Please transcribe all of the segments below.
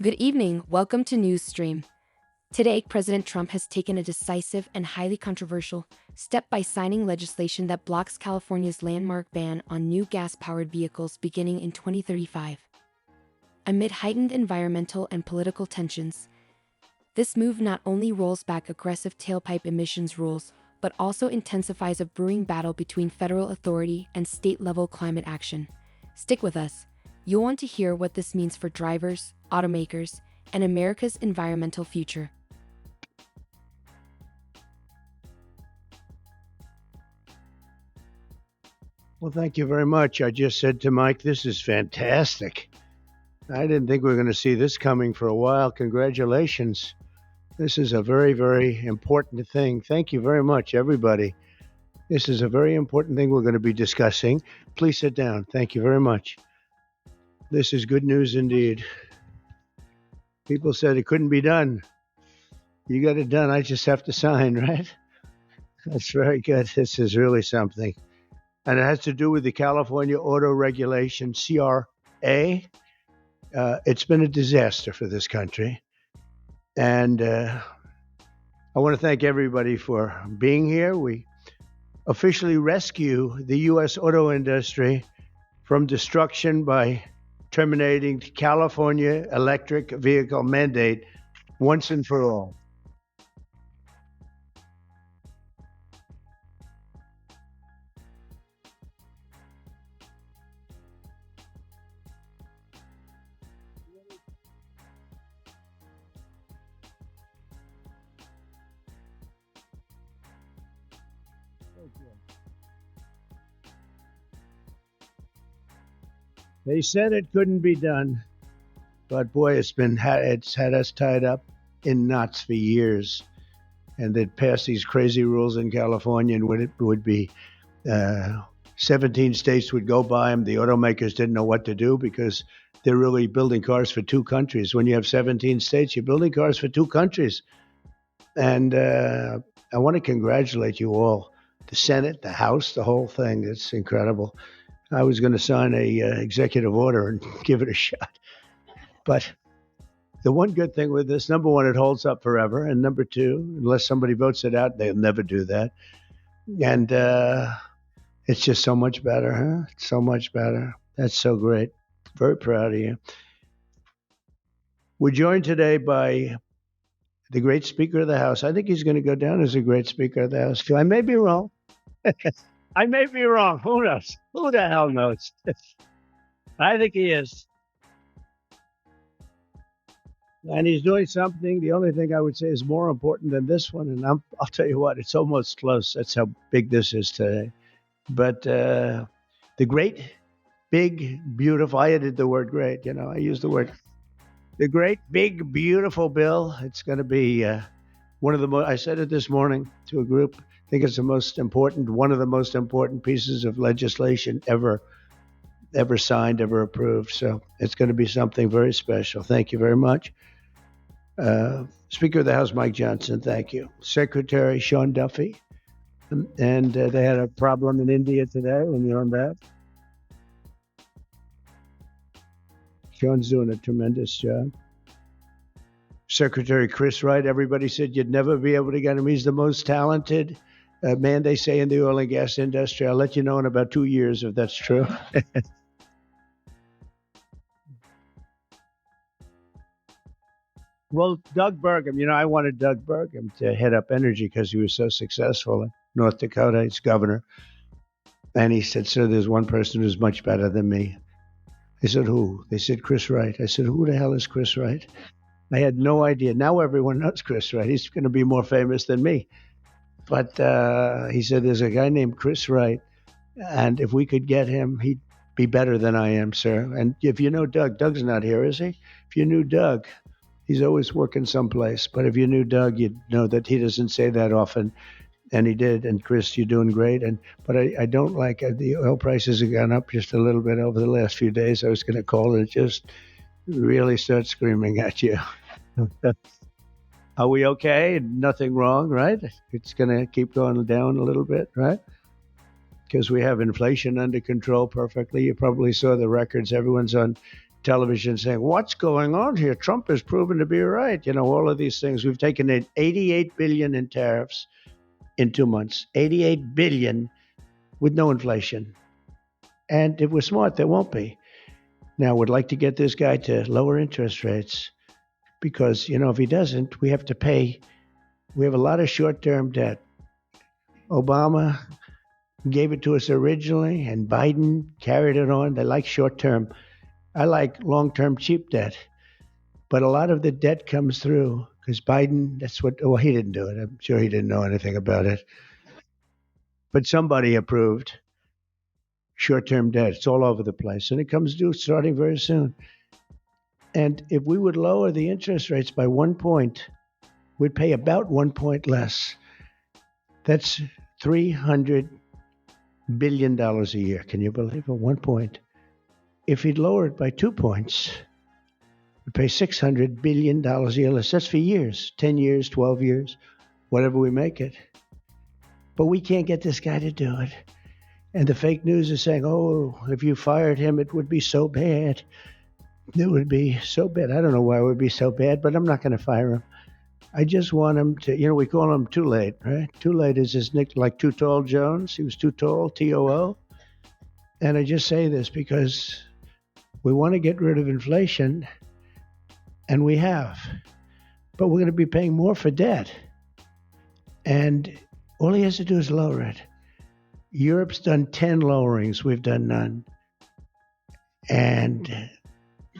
Good evening, welcome to NewsXstream. Today, President Trump has taken a decisive and highly controversial step by signing legislation that blocks California's landmark ban on new gas-powered vehicles beginning in 2035. Amid heightened environmental and political tensions, this move not only rolls back aggressive tailpipe emissions rules, but also intensifies a brewing battle between federal authority and state-level climate action. Stick with us. You'll want to hear what this means for drivers, automakers, and America's environmental future. Well, thank you very much. I just said to Mike, this is fantastic. I didn't think we were going to see this coming for a while. Congratulations. This is a very, very important thing. Thank you very much, everybody. This is a very important thing we're going to be discussing. Please sit down. Thank you very much. This is good news indeed. People said it couldn't be done. You got it done. I just have to sign, right? That's very good. This is really something. And it has to do with the California Auto Regulation, CRA. It's been a disaster for this country. And I want to thank everybody for being here. We officially rescue the U.S. auto industry from destruction by terminating the California electric vehicle mandate once and for all. They said it couldn't be done, but boy, it's had us tied up in knots for years. And they'd pass these crazy rules in California, and it would be 17 states would go by them. The automakers didn't know what to do because they're really building cars for two countries. When you have 17 states, you're building cars for two countries. And I want to congratulate you all, the Senate, the House, the whole thing. It's incredible. I was going to sign a executive order and give it a shot. But the one good thing with this, number one, it holds up forever. And number two, unless somebody votes it out, they'll never do that. And it's just so much better, huh? It's so much better. That's so great. Very proud of you. We're joined today by the great Speaker of the House. I think he's going to go down as a great Speaker of the House. I may be wrong. I may be wrong. Who knows? Who the hell knows? I think he is. And he's doing something. The only thing I would say is more important than this one. And I'll tell you what, it's almost close. That's how big this is today. But the great, big, beautiful, I added the word great. I used the word. The great, big, beautiful bill. It's going to be one of the most, I said it this morning to a group. I think it's one of the most important pieces of legislation ever signed, ever approved. So it's going to be something very special. Thank you very much. Speaker of the House, Mike Johnson, thank you. Secretary Sean Duffy. And they had a problem in India today, and you're on that. Sean's doing a tremendous job. Secretary Chris Wright, everybody said you'd never be able to get him. He's the most talented man, they say, in the oil and gas industry. I'll let you know in about 2 years if that's true. Well, Doug Burgum, I wanted Doug Burgum to head up energy because he was so successful in North Dakota. He's governor. And he said, sir, there's one person who's much better than me. I said, who? They said, Chris Wright. I said, who the hell is Chris Wright? I had no idea. Now everyone knows Chris Wright. He's going to be more famous than me. But he said, there's a guy named Chris Wright. And if we could get him, he'd be better than I am, sir. And if you know Doug, Doug's not here, is he? If you knew Doug, he's always working someplace. But if you knew Doug, you'd know that he doesn't say that often. And he did. And Chris, you're doing great. But I don't like the oil prices have gone up just a little bit over the last few days. I was going to call it, just really start screaming at you. Are we okay? Nothing wrong, right? It's going to keep going down a little bit, right? Because we have inflation under control perfectly. You probably saw the records. Everyone's on television saying, "What's going on here? Trump has proven to be right." All of these things. We've taken in 88 billion in tariffs in 2 months. 88 billion with no inflation. And if we're smart, there won't be. Now, we'd like to get this guy to lower interest rates because, if he doesn't, we have to pay. We have a lot of short-term debt. Obama gave it to us originally, and Biden carried it on. They like short-term. I like long-term cheap debt. But a lot of the debt comes through because Biden, he didn't do it. I'm sure he didn't know anything about it. But somebody approved short-term debt. It's all over the place. And it comes due starting very soon. And if we would lower the interest rates by 1 point, we'd pay about 1 point less. That's $300 billion a year. Can you believe it? 1 point. If he'd lower it by 2 points, we'd pay $600 billion a year less. That's for years, 10 years, 12 years, whatever we make it. But we can't get this guy to do it. And the fake news is saying, oh, if you fired him, it would be so bad. It would be so bad. I don't know why it would be so bad, but I'm not going to fire him. I just want him to, we call him Too Late, right? Too Late is his nick, like Too Tall Jones. He was too tall, T-O-O. And I just say this because we want to get rid of inflation, and we have. But we're going to be paying more for debt. And all he has to do is lower it. Europe's done 10 lowerings. We've done none. And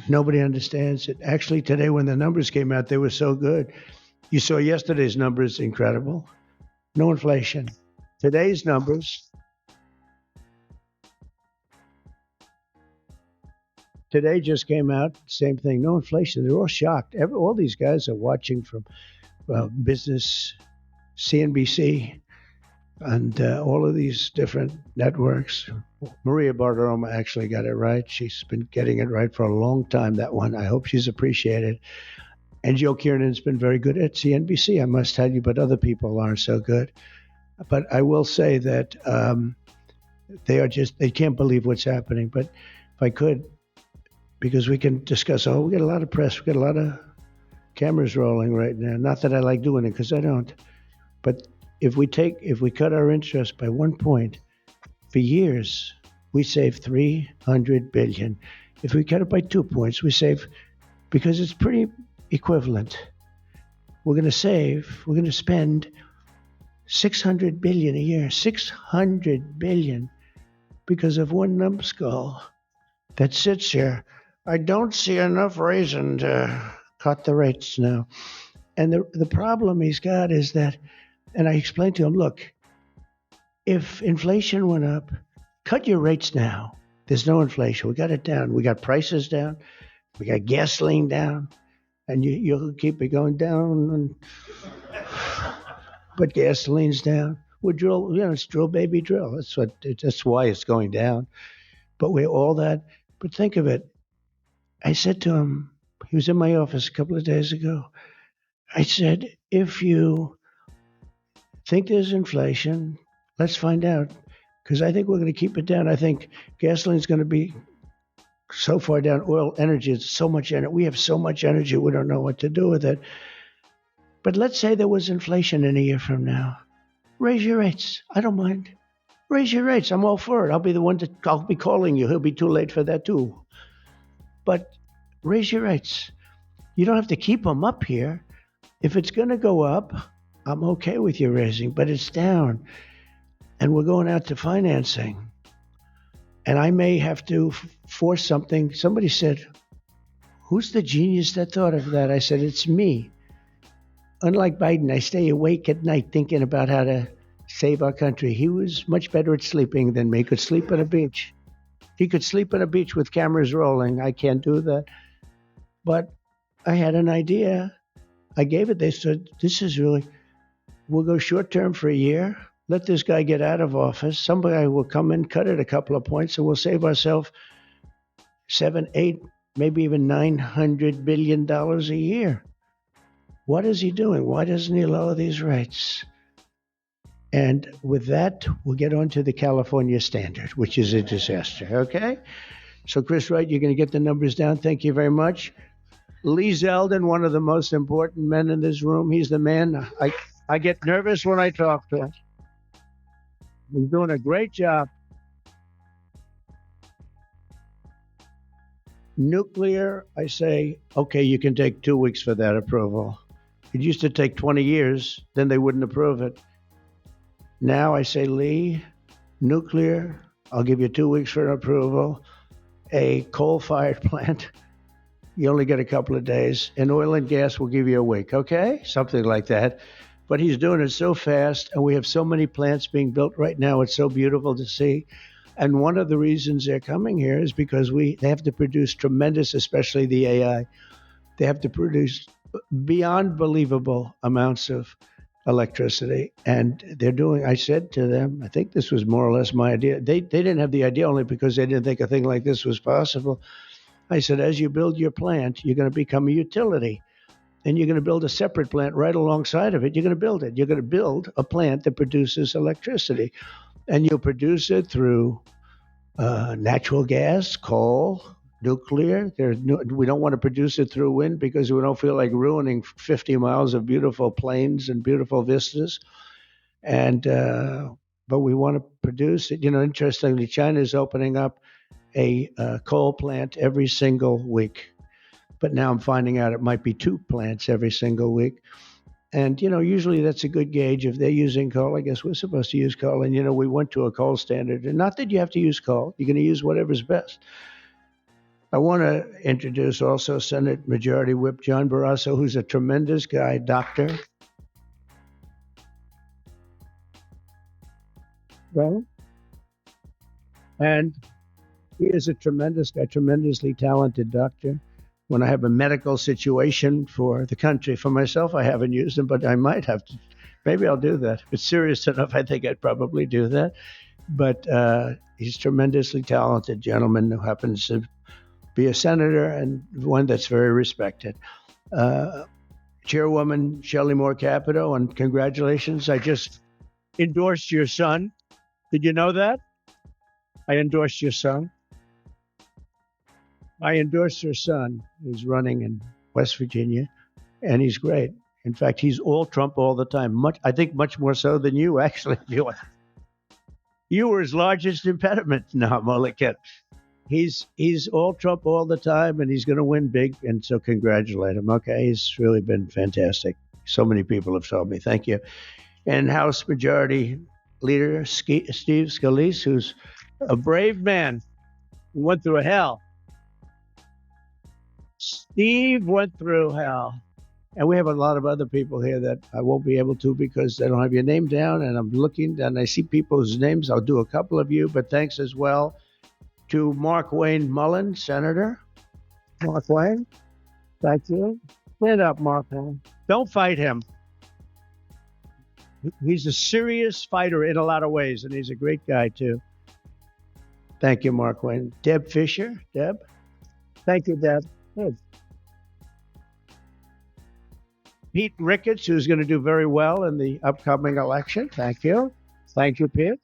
nobody understands it. Actually, today when the numbers came out, they were so good. You saw yesterday's numbers, incredible. No inflation. Today's numbers, today just came out, same thing, no inflation. They're all shocked. All these guys are watching from business, CNBC, and all of these different networks. Maria Bartiromo actually got it right. She's been getting it right for a long time, that one. I hope she's appreciated. And Joe Kiernan's been very good at CNBC, I must tell you, but other people aren't so good. But I will say that they can't believe what's happening. But if I could, because we can discuss, we get a lot of press, we get a lot of cameras rolling right now. Not that I like doing it, because I don't. But if we cut our interest by 1 point, for years, we save $300 billion. If we cut it by 2 points, we save, because it's pretty equivalent. We're going to spend $600 billion a year, $600 billion, because of one numbskull that sits here. I don't see enough reason to cut the rates now. And the problem he's got is that, and I explained to him, look, if inflation went up, cut your rates now. There's no inflation. We got it down. We got prices down. We got gasoline down. And you'll keep it going down. But gasoline's down. We drill, it's drill, baby, drill. That's why it's going down. But but think of it. I said to him, he was in my office a couple of days ago. I said, if you think there's inflation, let's find out, because I think we're going to keep it down. I think gasoline's going to be so far down. Oil, energy, it's so much energy. We have so much energy, we don't know what to do with it. But let's say there was inflation in a year from now. Raise your rates. I don't mind. Raise your rates. I'm all for it. I'll be calling you. He'll be too late for that too. But raise your rates. You don't have to keep them up here. If it's going to go up, I'm okay with you raising, but it's down. And we're going out to financing. And I may have to force something. Somebody said, who's the genius that thought of that? I said, it's me. Unlike Biden, I stay awake at night thinking about how to save our country. He was much better at sleeping than me. He could sleep on a beach. He could sleep on a beach with cameras rolling. I can't do that. But I had an idea. I gave it. They said, we'll go short term for a year. Let this guy get out of office. Somebody will come in, cut it a couple of points, and we'll save ourselves $7, $8, maybe even $900 billion a year. What is he doing? Why doesn't he lower these rates? And with that, we'll get on to the California standard, which is a disaster, okay? So, Chris Wright, you're going to get the numbers down. Thank you very much. Lee Zeldin, one of the most important men in this room. He's the man. I get nervous when I talk to him. He's doing a great job. Nuclear, I say, okay, you can take 2 weeks for that approval. It used to take 20 years, then they wouldn't approve it. Now I say, Lee, nuclear, I'll give you 2 weeks for an approval. A coal-fired plant, you only get a couple of days. And oil and gas will give you a week, okay? Something like that. But he's doing it so fast, and we have so many plants being built right now. It's so beautiful to see. And one of the reasons they're coming here is because they have to produce tremendous, especially the AI, they have to produce beyond believable amounts of electricity. And they're doing, I said to them, I think this was more or less my idea. They didn't have the idea only because they didn't think a thing like this was possible. I said, as you build your plant, you're going to become a utility. And you're going to build a separate plant right alongside of it. You're going to build it. You're going to build a plant that produces electricity. And you'll produce it through natural gas, coal, nuclear. We don't want to produce it through wind because we don't feel like ruining 50 miles of beautiful plains and beautiful vistas. And but we want to produce it. Interestingly, China is opening up a coal plant every single week. But now I'm finding out it might be 2 plants every single week. And, usually that's a good gauge. If they're using coal, I guess we're supposed to use coal. And, we went to a coal standard. And not that you have to use coal. You're going to use whatever's best. I want to introduce also Senate Majority Whip John Barrasso, who's a tremendous guy, doctor. Well, and he is a tremendous guy, tremendously talented doctor. When I have a medical situation for the country, for myself, I haven't used him, but I might have to. Maybe I'll do that. If it's serious enough, I think I'd probably do that. But he's a tremendously talented gentleman who happens to be a senator and one that's very respected. Chairwoman Shelley Moore Capito, and congratulations. I just endorsed your son. Did you know that? I endorsed your son. I endorsed your son, who's running in West Virginia, and he's great. In fact, he's all Trump all the time. I think much more so than you, actually. You were his largest impediment. No, I'm only kidding. He's all Trump all the time, and he's going to win big, and so congratulate him. Okay, he's really been fantastic. So many people have told me. Thank you. And House Majority Leader Steve Scalise, who's a brave man who went through hell. Steve went through hell. And we have a lot of other people here that I won't be able to because they don't have your name down. And I'm looking and I see people whose names. I'll do a couple of you, but thanks as well to Mark Wayne Mullen, Senator. Mark Wayne, thank you. Stand up, Mark Wayne. Don't fight him. He's a serious fighter in a lot of ways, and he's a great guy, too. Thank you, Mark Wayne. Deb Fisher. Deb. Thank you, Deb. Good. Pete Ricketts, who's going to do very well in the upcoming election. Thank you. Thank you, Pete.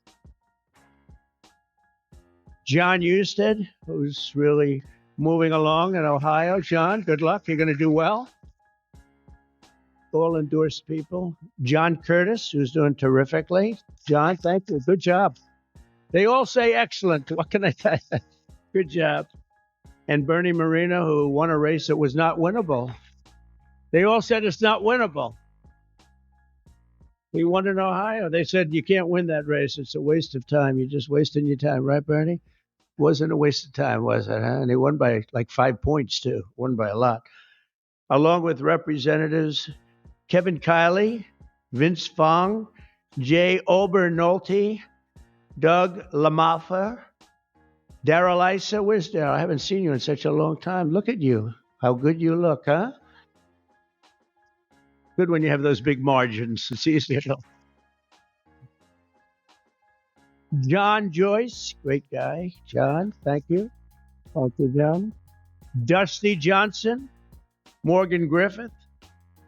John Husted, who's really moving along in Ohio. John, good luck. You're going to do well. All endorsed people. John Curtis, who's doing terrifically. John, thank you. Good job. They all say excellent. What can I tell you? Good job. And Bernie Moreno, who won a race that was not winnable. They all said it's not winnable. We won in Ohio. They said you can't win that race. It's a waste of time. You're just wasting your time. Right, Bernie? Wasn't a waste of time, was it? Huh? And he won by like 5 points, too. Won by a lot. Along with Representatives Kevin Kiley, Vince Fong, Jay Obernolte, Doug Lamaffer, Daryl Issa. Where's Daryl? I haven't seen you in such a long time. Look at you. How good you look, huh? Good when you have those big margins. It's easier to. John Joyce, great guy. John, thank you. Thank you, John. Dusty Johnson, Morgan Griffith,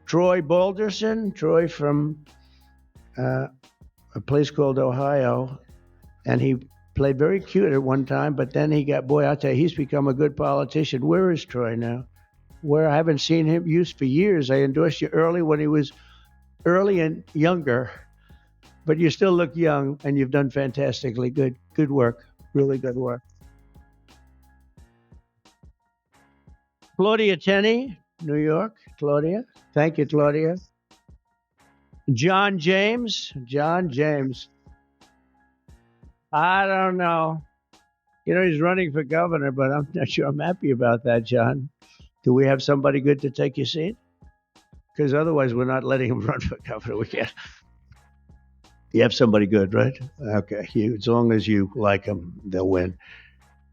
Troy Balderson. Troy from a place called Ohio, and he Played very cute at one time, but then he got, boy, I'll tell you, he's become a good politician. Where is Troy now? Where I haven't seen him used for years. I endorsed you early when he was early and younger, but you still look young and you've done fantastically good work. Really good work. Claudia Tenney, New York. Claudia. Thank you, Claudia. John James. John James. I don't know. You know, he's running for governor, but I'm not sure I'm happy about that, John. Do we have somebody good to take your seat? Because otherwise, we're not letting him run for governor. We can't. You have somebody good, right? Okay. As long as you like them, they'll win.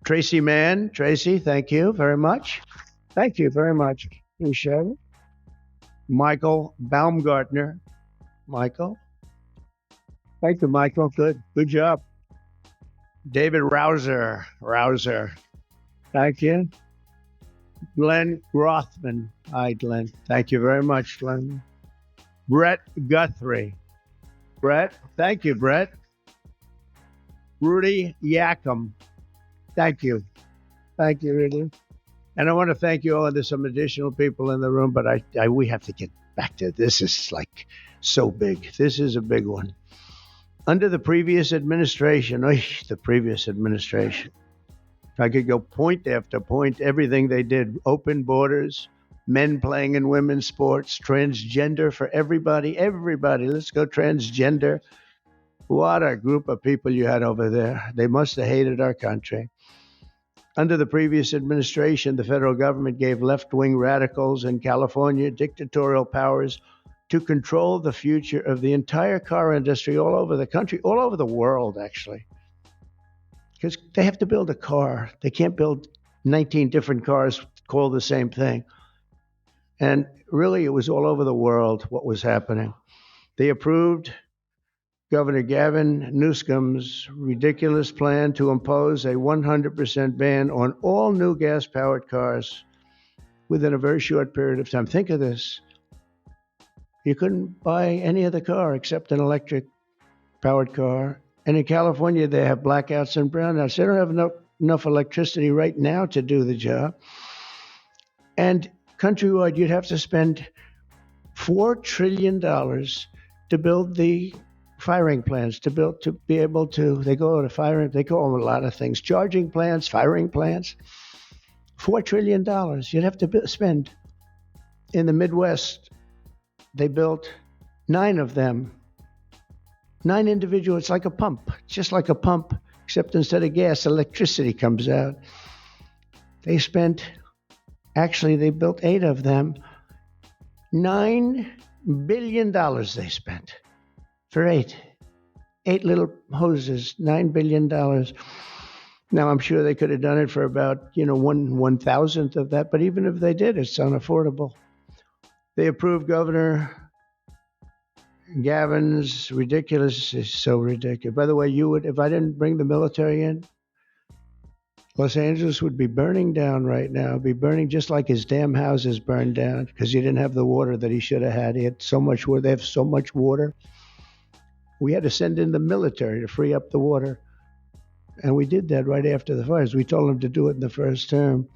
Tracy Mann. Tracy, thank you very much. Thank you very much. Appreciate it. Michael Baumgartner. Michael. Thank you, Michael. Good job. David Rouser. Thank you. Glenn Grothman. Hi, Glenn. Thank you very much, Glenn. Brett Guthrie. Brett. Thank you, Brett. Rudy Yackham. Thank you. Thank you, Rudy. And I want to thank you all. There's some additional people in the room, but we have to get back to this. Is like so big. This is a big one. Under the previous administration, if I could go point after point, everything they did, open borders, men playing in women's sports, transgender for everybody, let's go transgender. What a group of people you had over there. They must have hated our country. Under the previous administration, the federal government gave left-wing radicals in California dictatorial powers to control the future of the entire car industry all over the country, all over the world, actually. Because they have to build a car. They can't build 19 different cars called the same thing. And really, it was all over the world what was happening. They approved Governor Gavin Newsom's ridiculous plan to impose a 100% ban on all new gas-powered cars within a very short period of time. Think of this. You couldn't buy any other car except an electric-powered car. And in California, they have blackouts and brownouts. They don't have enough electricity right now to do the job. And countrywide, you'd have to spend $4 trillion to build the firing plants, to be able to, they call them a lot of things, charging plants, firing plants. $4 trillion you'd have to spend. In the Midwest, they built 9 of them. 9 individual, it's like a pump, just like a pump, except instead of gas, electricity comes out. They built 8 of them. $9 billion they spent for 8 little hoses, $9 billion. Now, I'm sure they could have done it for about, 1/1000th of that, but even if they did, it's unaffordable. They approved Governor Gavin's ridiculous. It's so ridiculous. By the way, if I didn't bring the military in, Los Angeles would be burning down right now. Be burning just like his damn houses burned down because he didn't have the water that he should have had. He had so much water. They have so much water. We had to send in the military to free up the water. And we did that right after the fires. We told them to do it in the first term.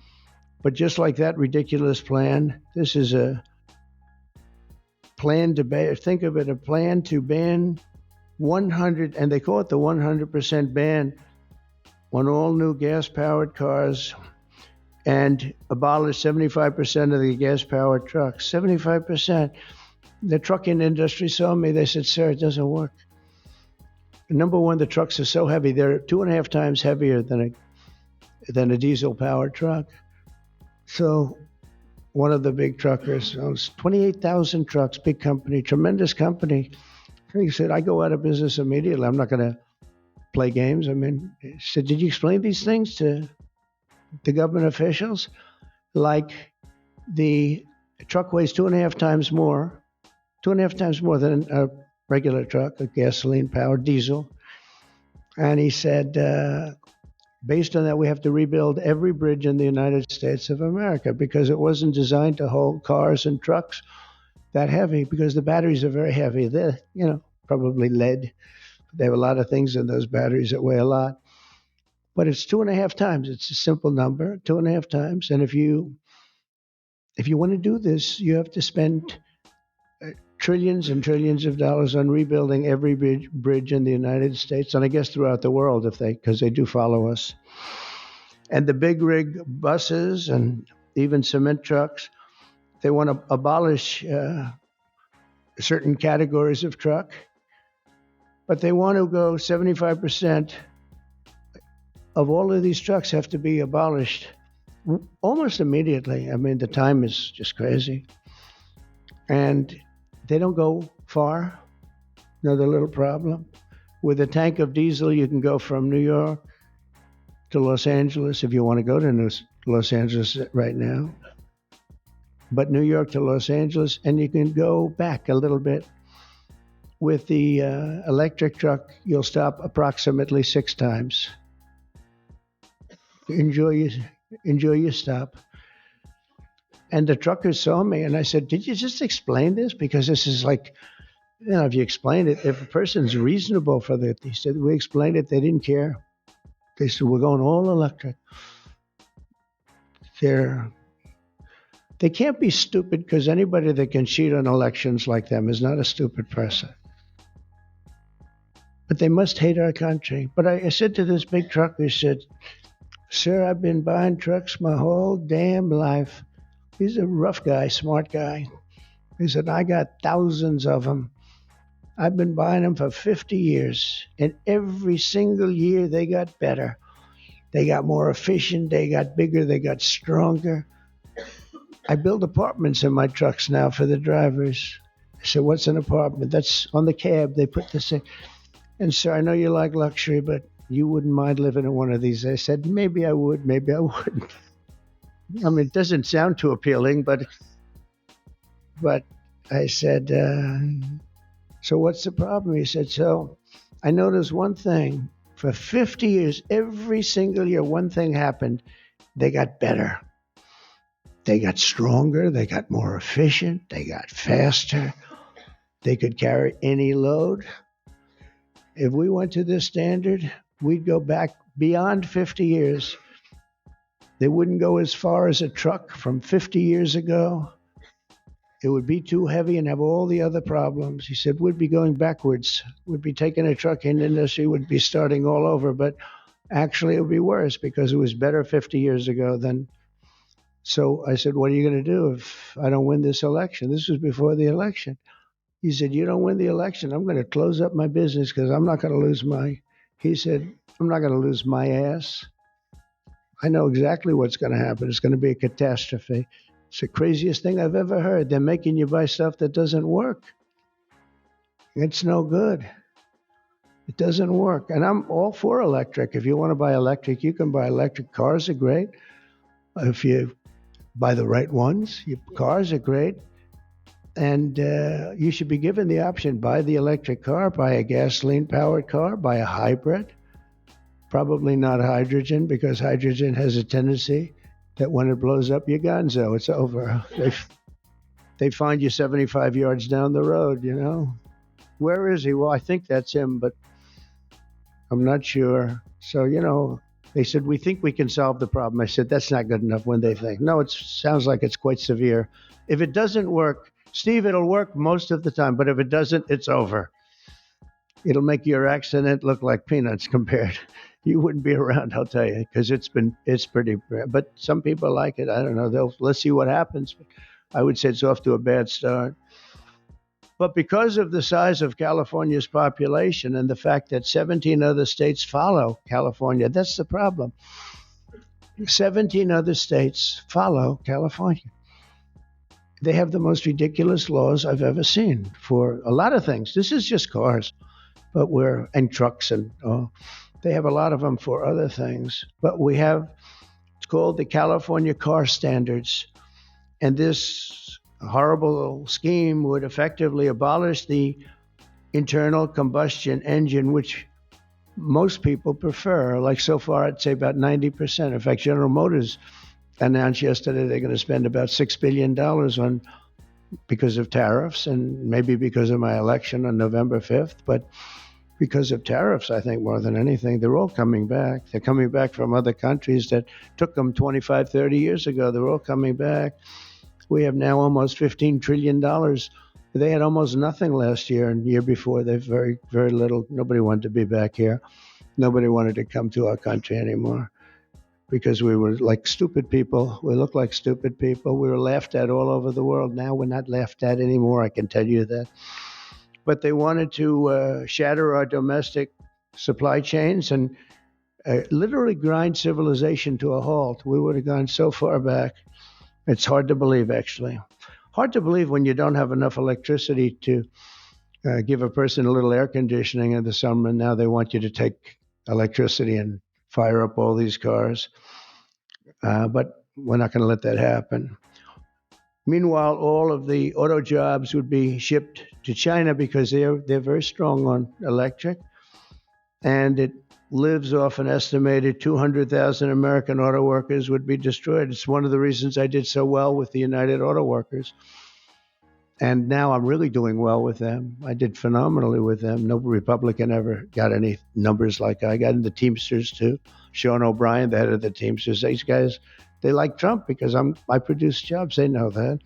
But just like that ridiculous plan, this is a plan to ban, think of it, a plan to ban 100, and they call it the 100% ban on all new gas-powered cars and abolish 75% of the gas-powered trucks. 75%. The trucking industry saw me. They said, sir, it doesn't work. Number one, the trucks are so heavy. They're 2.5 times heavier than a diesel-powered truck. So one of the big truckers owns 28,000 trucks, big company, tremendous company. And he said, I go out of business immediately. I'm not going to play games. He said, did you explain these things to the government officials? Like the truck weighs 2.5 times more than a regular truck, a gasoline-powered diesel. And he said, based on that, we have to rebuild every bridge in the United States of America because it wasn't designed to hold cars and trucks that heavy because the batteries are very heavy. They're, probably lead. They have a lot of things in those batteries that weigh a lot. but it's 2.5 times. It's a simple number, 2.5 times. And if you want to do this, you have to spend trillions and trillions of dollars on rebuilding every bridge in the United States, and I guess throughout the world, because they do follow us. And the big rig buses and even cement trucks, they want to abolish certain categories of truck, but they want to go 75% of all of these trucks have to be abolished almost immediately. I mean, the time is just crazy. And they don't go far. Another little problem. With a tank of diesel, you can go from New York to Los Angeles if you want to go to Los Angeles right now. But New York to Los Angeles, and you can go back a little bit. With the electric truck, you'll stop approximately 6 times. Enjoy your stop. And the truckers saw me, and I said, "Did you just explain this? Because this is like, if you explain it, if a person's reasonable for that." He said, "We explained it. They didn't care. They said, we're going all electric." They can't be stupid, because anybody that can cheat on elections like them is not a stupid person. But they must hate our country. But I said to this big trucker, I said, "Sir, I've been buying trucks my whole damn life." He's a rough guy, smart guy. He said, "I got thousands of them. I've been buying them for 50 years. And every single year they got better. They got more efficient. They got bigger. They got stronger. I build apartments in my trucks now for the drivers." I said, "What's an apartment?" "That's on the cab. They put this in." "And sir, I know you like luxury, but you wouldn't mind living in one of these." I said, "Maybe I would, maybe I wouldn't." I mean, it doesn't sound too appealing, but I said, "So what's the problem?" He said, "So I noticed one thing. For 50 years, every single year, one thing happened. They got better. They got stronger. They got more efficient. They got faster. They could carry any load. If we went to this standard, we'd go back beyond 50 years. They wouldn't go as far as a truck from 50 years ago. It would be too heavy and have all the other problems." He said, "We'd be going backwards. We'd be taking a trucking industry, would be starting all over. But actually, it would be worse because it was better 50 years ago than." So I said, "What are you going to do if I don't win this election?" This was before the election. He said, "You don't win the election, I'm going to close up my business because I'm not going to lose He said, "I'm not going to lose my ass. I know exactly what's going to happen. It's going to be a catastrophe. It's the craziest thing I've ever heard. They're making you buy stuff that doesn't work. It's no good. It doesn't work." And I'm all for electric. If you want to buy electric, you can buy electric. Cars are great. If you buy the right ones, cars are great. And you should be given the option: buy the electric car, buy a gasoline-powered car, buy a hybrid. Probably not hydrogen, because hydrogen has a tendency that when it blows up, you're gonzo. It's over. They find you 75 yards down the road, Where is he? Well, I think that's him, but I'm not sure. So, they said, "We think we can solve the problem." I said, "That's not good enough." When they think, "No, it sounds like it's quite severe." If it doesn't work, Steve, it'll work most of the time, but if it doesn't, it's over. It'll make your accident look like peanuts compared. You wouldn't be around, I'll tell you, because it's pretty bad. But some people like it. I don't know. Let's see what happens. I would say it's off to a bad start. But because of the size of California's population and the fact that 17 other states follow California, that's the problem. 17 other states follow California. They have the most ridiculous laws I've ever seen for a lot of things. This is just cars, and trucks, and they have a lot of them for other things. But it's called the California Car Standards. And this horrible scheme would effectively abolish the internal combustion engine, which most people prefer. Like so far, I'd say about 90%. In fact, General Motors announced yesterday they're going to spend about $6 billion because of tariffs and maybe because of my election on November 5th. But because of tariffs, I think, more than anything. They're all coming back. They're coming back from other countries that took them 25, 30 years ago. They're all coming back. We have now almost $15 trillion. They had almost nothing last year, and the year before, they very, very little. Nobody wanted to be back here. Nobody wanted to come to our country anymore because we were like stupid people. We looked like stupid people. We were laughed at all over the world. Now we're not laughed at anymore, I can tell you that. But they wanted to shatter our domestic supply chains and literally grind civilization to a halt. We would have gone so far back. It's hard to believe, actually. Hard to believe when you don't have enough electricity to give a person a little air conditioning in the summer, and now they want you to take electricity and fire up all these cars. But we're not going to let that happen. Meanwhile, all of the auto jobs would be shipped to China because they're very strong on electric, and it lives off an estimated 200,000 American auto workers would be destroyed. It's one of the reasons I did so well with the United Auto Workers. And now I'm really doing well with them. I did phenomenally with them. No Republican ever got any numbers like I got in the Teamsters too. Sean O'Brien, the head of the Teamsters, these guys, they like Trump because I produce jobs. They know that.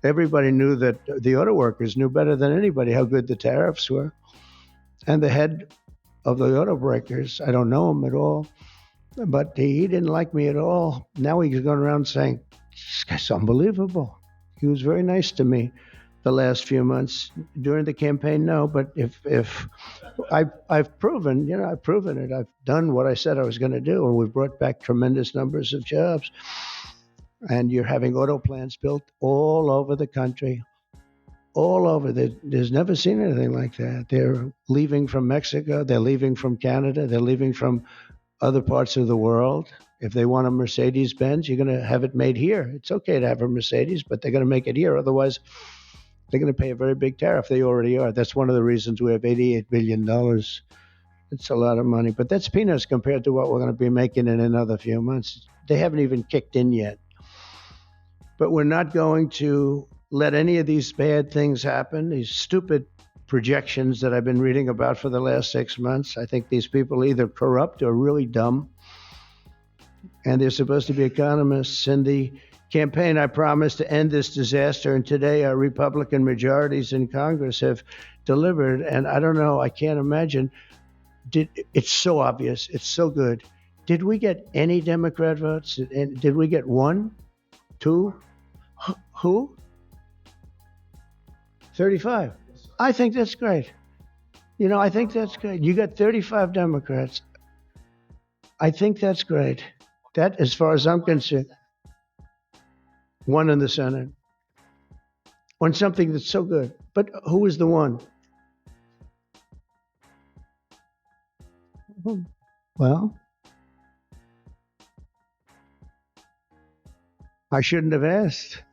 Everybody knew that the auto workers knew better than anybody how good the tariffs were. And the head of the auto breakers, I don't know him at all, but he didn't like me at all. Now he's going around saying, this guy's unbelievable. He was very nice to me the last few months. During the campaign, no, but if I've proven, I've proven it. I've done what I said I was going to do, and we've brought back tremendous numbers of jobs. And you're having auto plants built all over the country, all over. There's never seen anything like that. They're leaving from Mexico. They're leaving from Canada. They're leaving from other parts of the world. If they want a Mercedes-Benz, you're going to have it made here. It's okay to have a Mercedes, but they're going to make it here. Otherwise, they're going to pay a very big tariff. They already are. That's one of the reasons we have $88 billion. It's a lot of money, but that's peanuts compared to what we're going to be making in another few months. They haven't even kicked in yet. But we're not going to let any of these bad things happen, these stupid projections that I've been reading about for the last 6 months. I think these people are either corrupt or really dumb. And they're supposed to be economists. In the campaign, I promised to end this disaster. And today, our Republican majorities in Congress have delivered. And I don't know, I can't imagine. It's so obvious. It's so good. Did we get any Democrat votes? Did we get one? Two? Who? 35. I think that's great. I think that's great. You got 35 Democrats. I think that's great. That, as far as I'm concerned, one in the Senate on something that's so good. But who is the one? Well, I shouldn't have asked.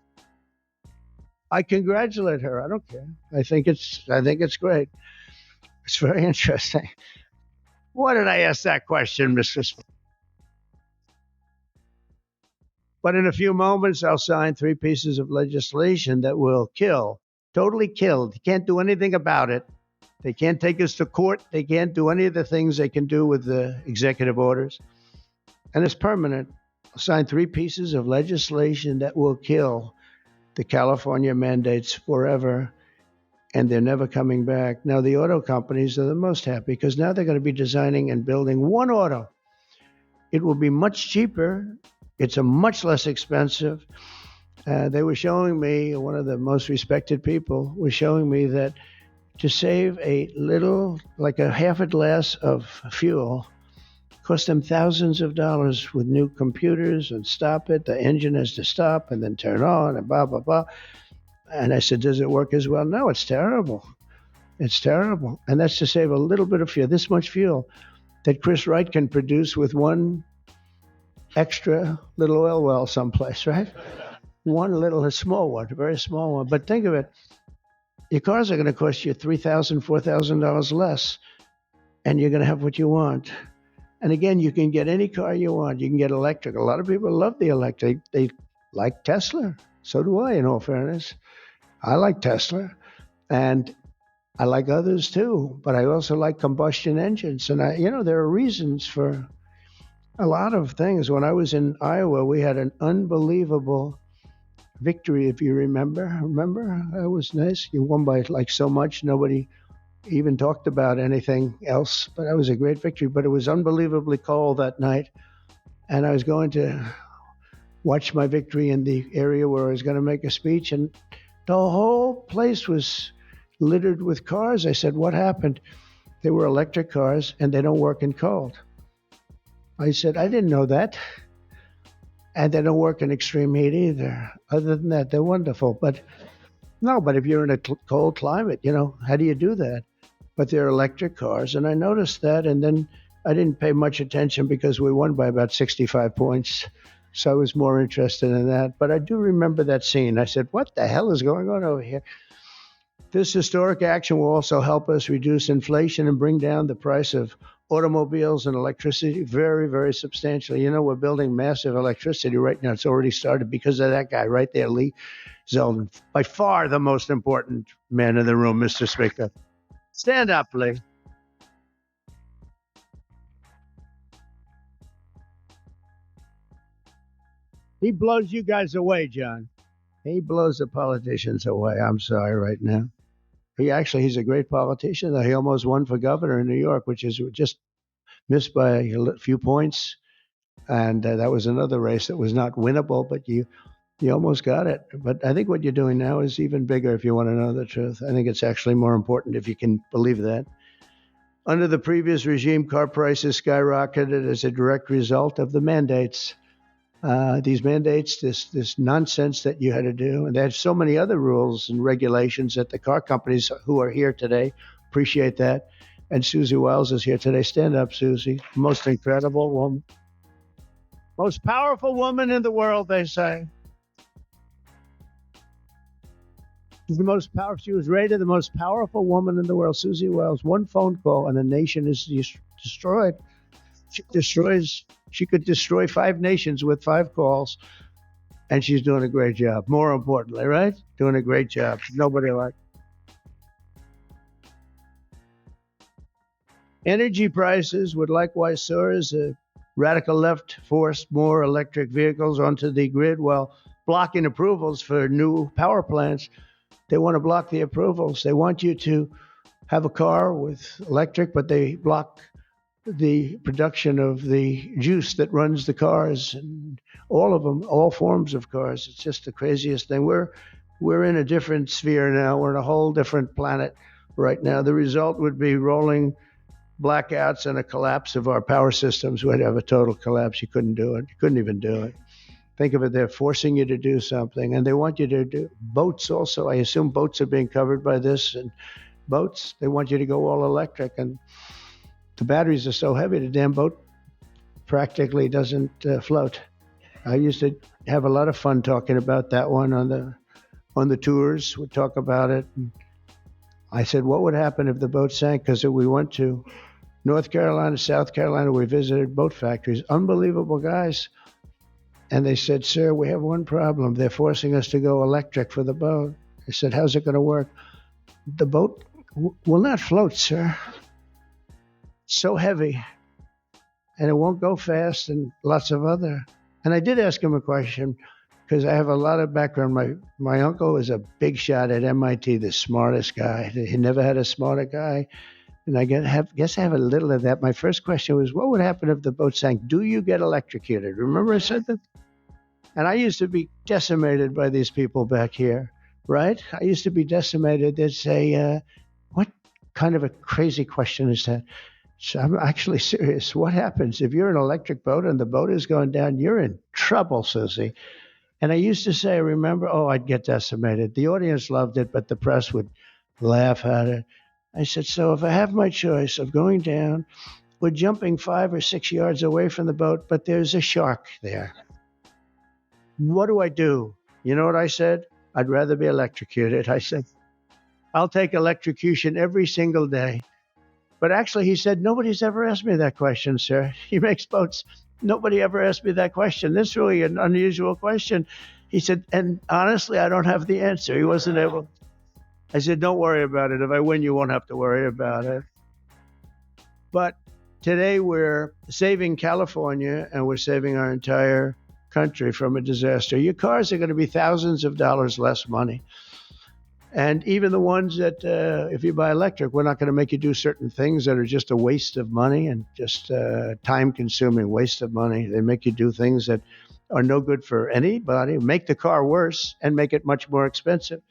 I congratulate her. I don't care. I think it's great. It's very interesting. Why did I ask that question, Mr. But in a few moments, I'll sign 3 pieces of legislation that will totally kill. You can't do anything about it. They can't take us to court. They can't do any of the things they can do with the executive orders. And it's permanent. I'll sign 3 pieces of legislation that will kill the California mandates forever, and they're never coming back. Now, the auto companies are the most happy because now they're going to be designing and building one auto. It will be much cheaper. It's a much less expensive. They were showing me, one of the most respected people was showing me that to save a little, like a half a glass of fuel, cost them thousands of dollars with new computers and stop it. The engine has to stop and then turn on and blah, blah, blah. And I said, does it work as well? No, it's terrible. It's terrible. And that's to save a little bit of fuel, this much fuel that Chris Wright can produce with one extra little oil well someplace, right? A small one, a very small one. But think of it. Your cars are going to cost you $3,000, $4,000 less, and you're going to have what you want. And again, you can get any car you want. You can get electric. A lot of people love the electric. They like Tesla. So do I, in all fairness. I like Tesla. And I like others too, but I also like combustion engines. And there are reasons for a lot of things. When I was in Iowa, we had an unbelievable victory, if you remember. Remember? That was nice. You won by like so much, nobody even talked about anything else. But that was a great victory. But it was unbelievably cold that night. And I was going to watch my victory in the area where I was going to make a speech. And the whole place was littered with cars. I said, "What happened?" They were electric cars and they don't work in cold. I said, "I didn't know that." And they don't work in extreme heat either. Other than that, they're wonderful. But no, but if you're in a cold climate, how do you do that? But they're electric cars. And I noticed that. And then I didn't pay much attention because we won by about 65 points. So I was more interested in that. But I do remember that scene. I said, "What the hell is going on over here?" This historic action will also help us reduce inflation and bring down the price of automobiles and electricity very, very substantially. We're building massive electricity right now. It's already started because of that guy right there, Lee Zeldin. By far the most important man in the room, Mr. Speaker. Stand up, Lee. He blows you guys away, John. He blows the politicians away. I'm sorry right now. He's a great politician. He almost won for governor in New York, which is just missed by a few points. And that was another race that was not winnable, but you almost got it. But I think what you're doing now is even bigger if you want to know the truth. I think it's actually more important if you can believe that. Under the previous regime, car prices skyrocketed as a direct result of the mandates. These mandates, this nonsense that you had to do, and they had so many other rules and regulations that the car companies who are here today appreciate that. And Susie Wiles is here today. Stand up, Susie. Most incredible woman. Most powerful woman in the world, they say. She's the most powerful. She was rated the most powerful woman in the world. Susie Wiles. One phone call and a nation is destroyed. She could destroy 5 nations with 5 calls, and she's doing a great job. More importantly, right? Doing a great job. Nobody like. Energy prices would likewise soar as the radical left forced more electric vehicles onto the grid while blocking approvals for new power plants. They want to block the approvals. They want you to have a car with electric, but they block the production of the juice that runs the cars and all of them, all forms of cars. It's just the craziest thing. We're in a different sphere now. We're in a whole different planet right now. The result would be rolling blackouts and a collapse of our power systems. We'd have a total collapse. You couldn't do it. You couldn't even do it. Think of it, they're forcing you to do something, and they want you to do boats also. I assume boats are being covered by this, and boats, they want you to go all electric, and the batteries are so heavy, the damn boat practically doesn't float. I used to have a lot of fun talking about that one on the tours. We'd talk about it. And I said, what would happen if the boat sank? Because we went to North Carolina, South Carolina. We visited boat factories. Unbelievable guys. And they said, "Sir, we have one problem. They're forcing us to go electric for the boat." I said, "How's it going to work?" "The boat will not float, sir. It's so heavy, and it won't go fast," and lots of other. And I did ask him a question because I have a lot of background. My uncle was a big shot at MIT, the smartest guy. He never had a smarter guy. And I guess I have a little of that. My first question was, what would happen if the boat sank? Do you get electrocuted? Remember I said that? And I used to be decimated by these people back here, right? I used to be decimated. They'd say, what kind of a crazy question is that? So I'm actually serious. What happens if you're an electric boat and the boat is going down? You're in trouble, Susie. And I used to say, I remember, I'd get decimated. The audience loved it, but the press would laugh at it. I said, so if I have my choice of going down, we're jumping 5 or 6 yards away from the boat, but there's a shark there. What do I do? You know what I said? I'd rather be electrocuted. I said, I'll take electrocution every single day. But actually, he said, nobody's ever asked me that question, sir. He makes boats. Nobody ever asked me that question. This is really an unusual question. He said, and honestly, I don't have the answer. He wasn't able. I said, don't worry about it. If I win, you won't have to worry about it. But today we're saving California and we're saving our entire country from a disaster. Your cars are going to be thousands of dollars less money. And even the ones that, if you buy electric, we're not going to make you do certain things that are just a waste of money and just time consuming waste of money. They make you do things that are no good for anybody, make the car worse and make it much more expensive.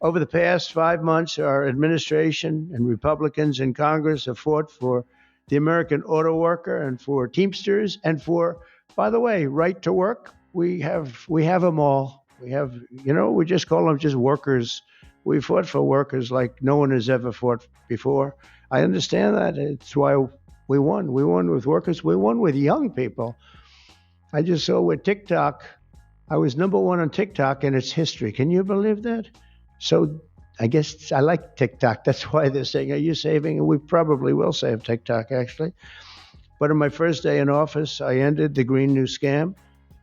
Over the past 5 months, our administration and Republicans in Congress have fought for the American auto worker and for Teamsters and for, by the way, right to work. We have them all. We have, we just call them just workers. We fought for workers like no one has ever fought before. I understand that. It's why we won. We won with workers. We won with young people. I just saw with TikTok, I was number one on TikTok in its history. Can you believe that? So I guess I like TikTok. That's why they're saying, are you saving? And we probably will save TikTok, actually. But on my first day in office, I ended the Green New Scam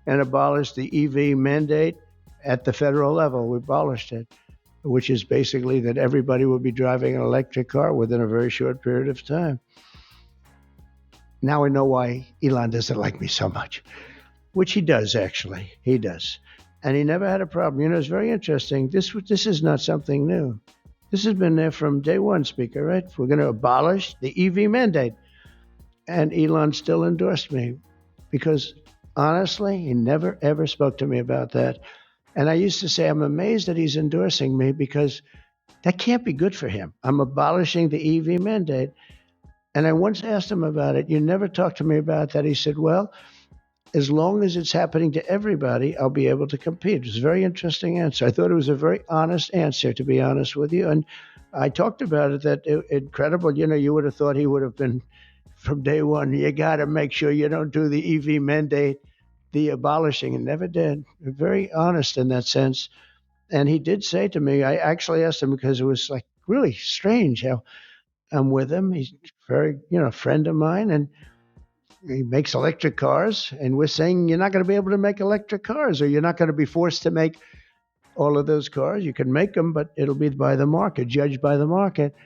and abolished the EV mandate at the federal level. We abolished it, which is basically that everybody will be driving an electric car within a very short period of time. Now I know why Elon doesn't like me so much, which he does, actually. He does. And he never had a problem. It's very interesting. This is not something new. This has been there from day one, Speaker, right? We're going to abolish the EV mandate. And Elon still endorsed me because, honestly, he never, ever spoke to me about that. And I used to say, I'm amazed that he's endorsing me because that can't be good for him. I'm abolishing the EV mandate. And I once asked him about it. You never talked to me about that. He said, well, as long as it's happening to everybody, I'll be able to compete. It was a very interesting answer. I thought it was a very honest answer, to be honest with you. And I talked about it, that incredible. You would have thought he would have been from day one. You got to make sure you don't do the EV mandate, the abolishing, and never did. Very honest in that sense. And he did say to me, I actually asked him because it was like really strange how I'm with him. He's very, friend of mine, and he makes electric cars. And we're saying you're not going to be able to make electric cars, or you're not going to be forced to make all of those cars. You can make them, but it'll be by the market, judged by the market.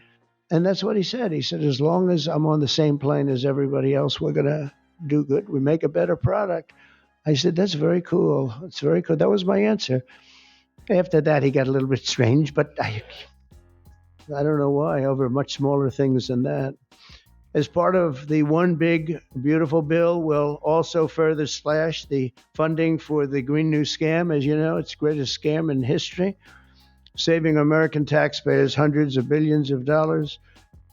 And that's what he said. He said, as long as I'm on the same plane as everybody else, we're going to do good. We make a better product. I said, that's very cool. It's very cool. That was my answer. After that, he got a little bit strange, but I don't know why, over much smaller things than that. As part of the One Big Beautiful Bill, will also further slash the funding for the Green New Scam. As you know, it's the greatest scam in history, saving American taxpayers hundreds of billions of dollars.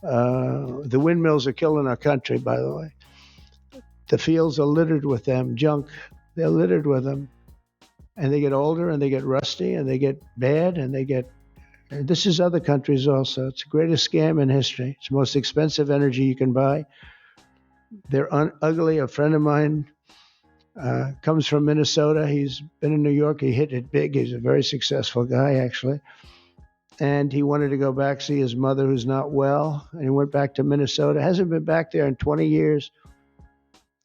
The windmills are killing our country, by the way. The fields are littered with them, junk. They're littered with them. And they get older, and they get rusty, and they get bad, and this is other countries also. It's the greatest scam in history. It's the most expensive energy you can buy. They're ugly. A friend of mine comes from Minnesota. He's been in New York. He hit it big. He's a very successful guy, actually. And he wanted to go back, see his mother who's not well. And he went back to Minnesota. Hasn't been back there in 20 years.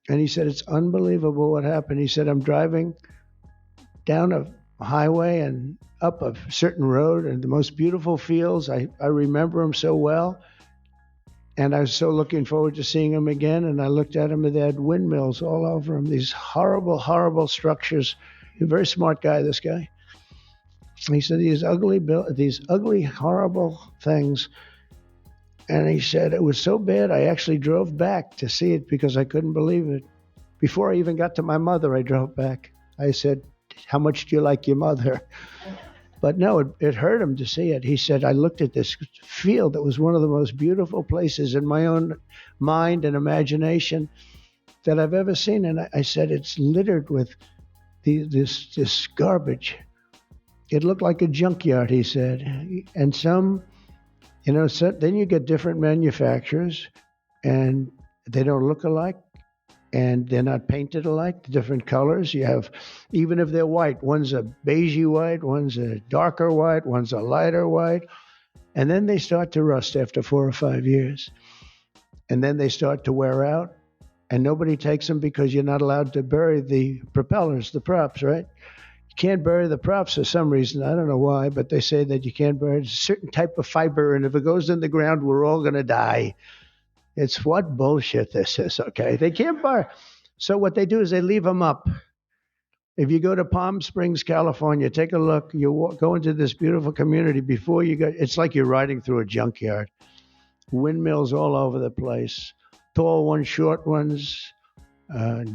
And he said, it's unbelievable what happened. He said, I'm driving down a highway and up a certain road, and the most beautiful fields. I remember them so well. And I was so looking forward to seeing them again. And I looked at them, and they had windmills all over them, these horrible, horrible structures. He's a very smart guy, this guy. And he said, these ugly, horrible things. And he said, it was so bad, I actually drove back to see it because I couldn't believe it. Before I even got to my mother, I drove back. I said, how much do you like your mother? But no, it hurt him to see it. He said, I looked at this field that was one of the most beautiful places in my own mind and imagination that I've ever seen. And I said, it's littered with this garbage. It looked like a junkyard, he said. And some, so then you get different manufacturers, and they don't look alike. And they're not painted alike, different colors. You have, even if they're white, one's a beigey white, one's a darker white, one's a lighter white. And then they start to rust after 4 or 5 years. And then they start to wear out. And nobody takes them because you're not allowed to bury the propellers, the props, right? You can't bury the props for some reason. I don't know why, but they say that you can't bury a certain type of fiber, and if it goes in the ground, we're all going to die. It's what bullshit this is, okay? They can't bury. So what they do is they leave them up. If you go to Palm Springs, California, take a look. You go into this beautiful community. Before you go, it's like you're riding through a junkyard. Windmills all over the place. Tall ones, short ones,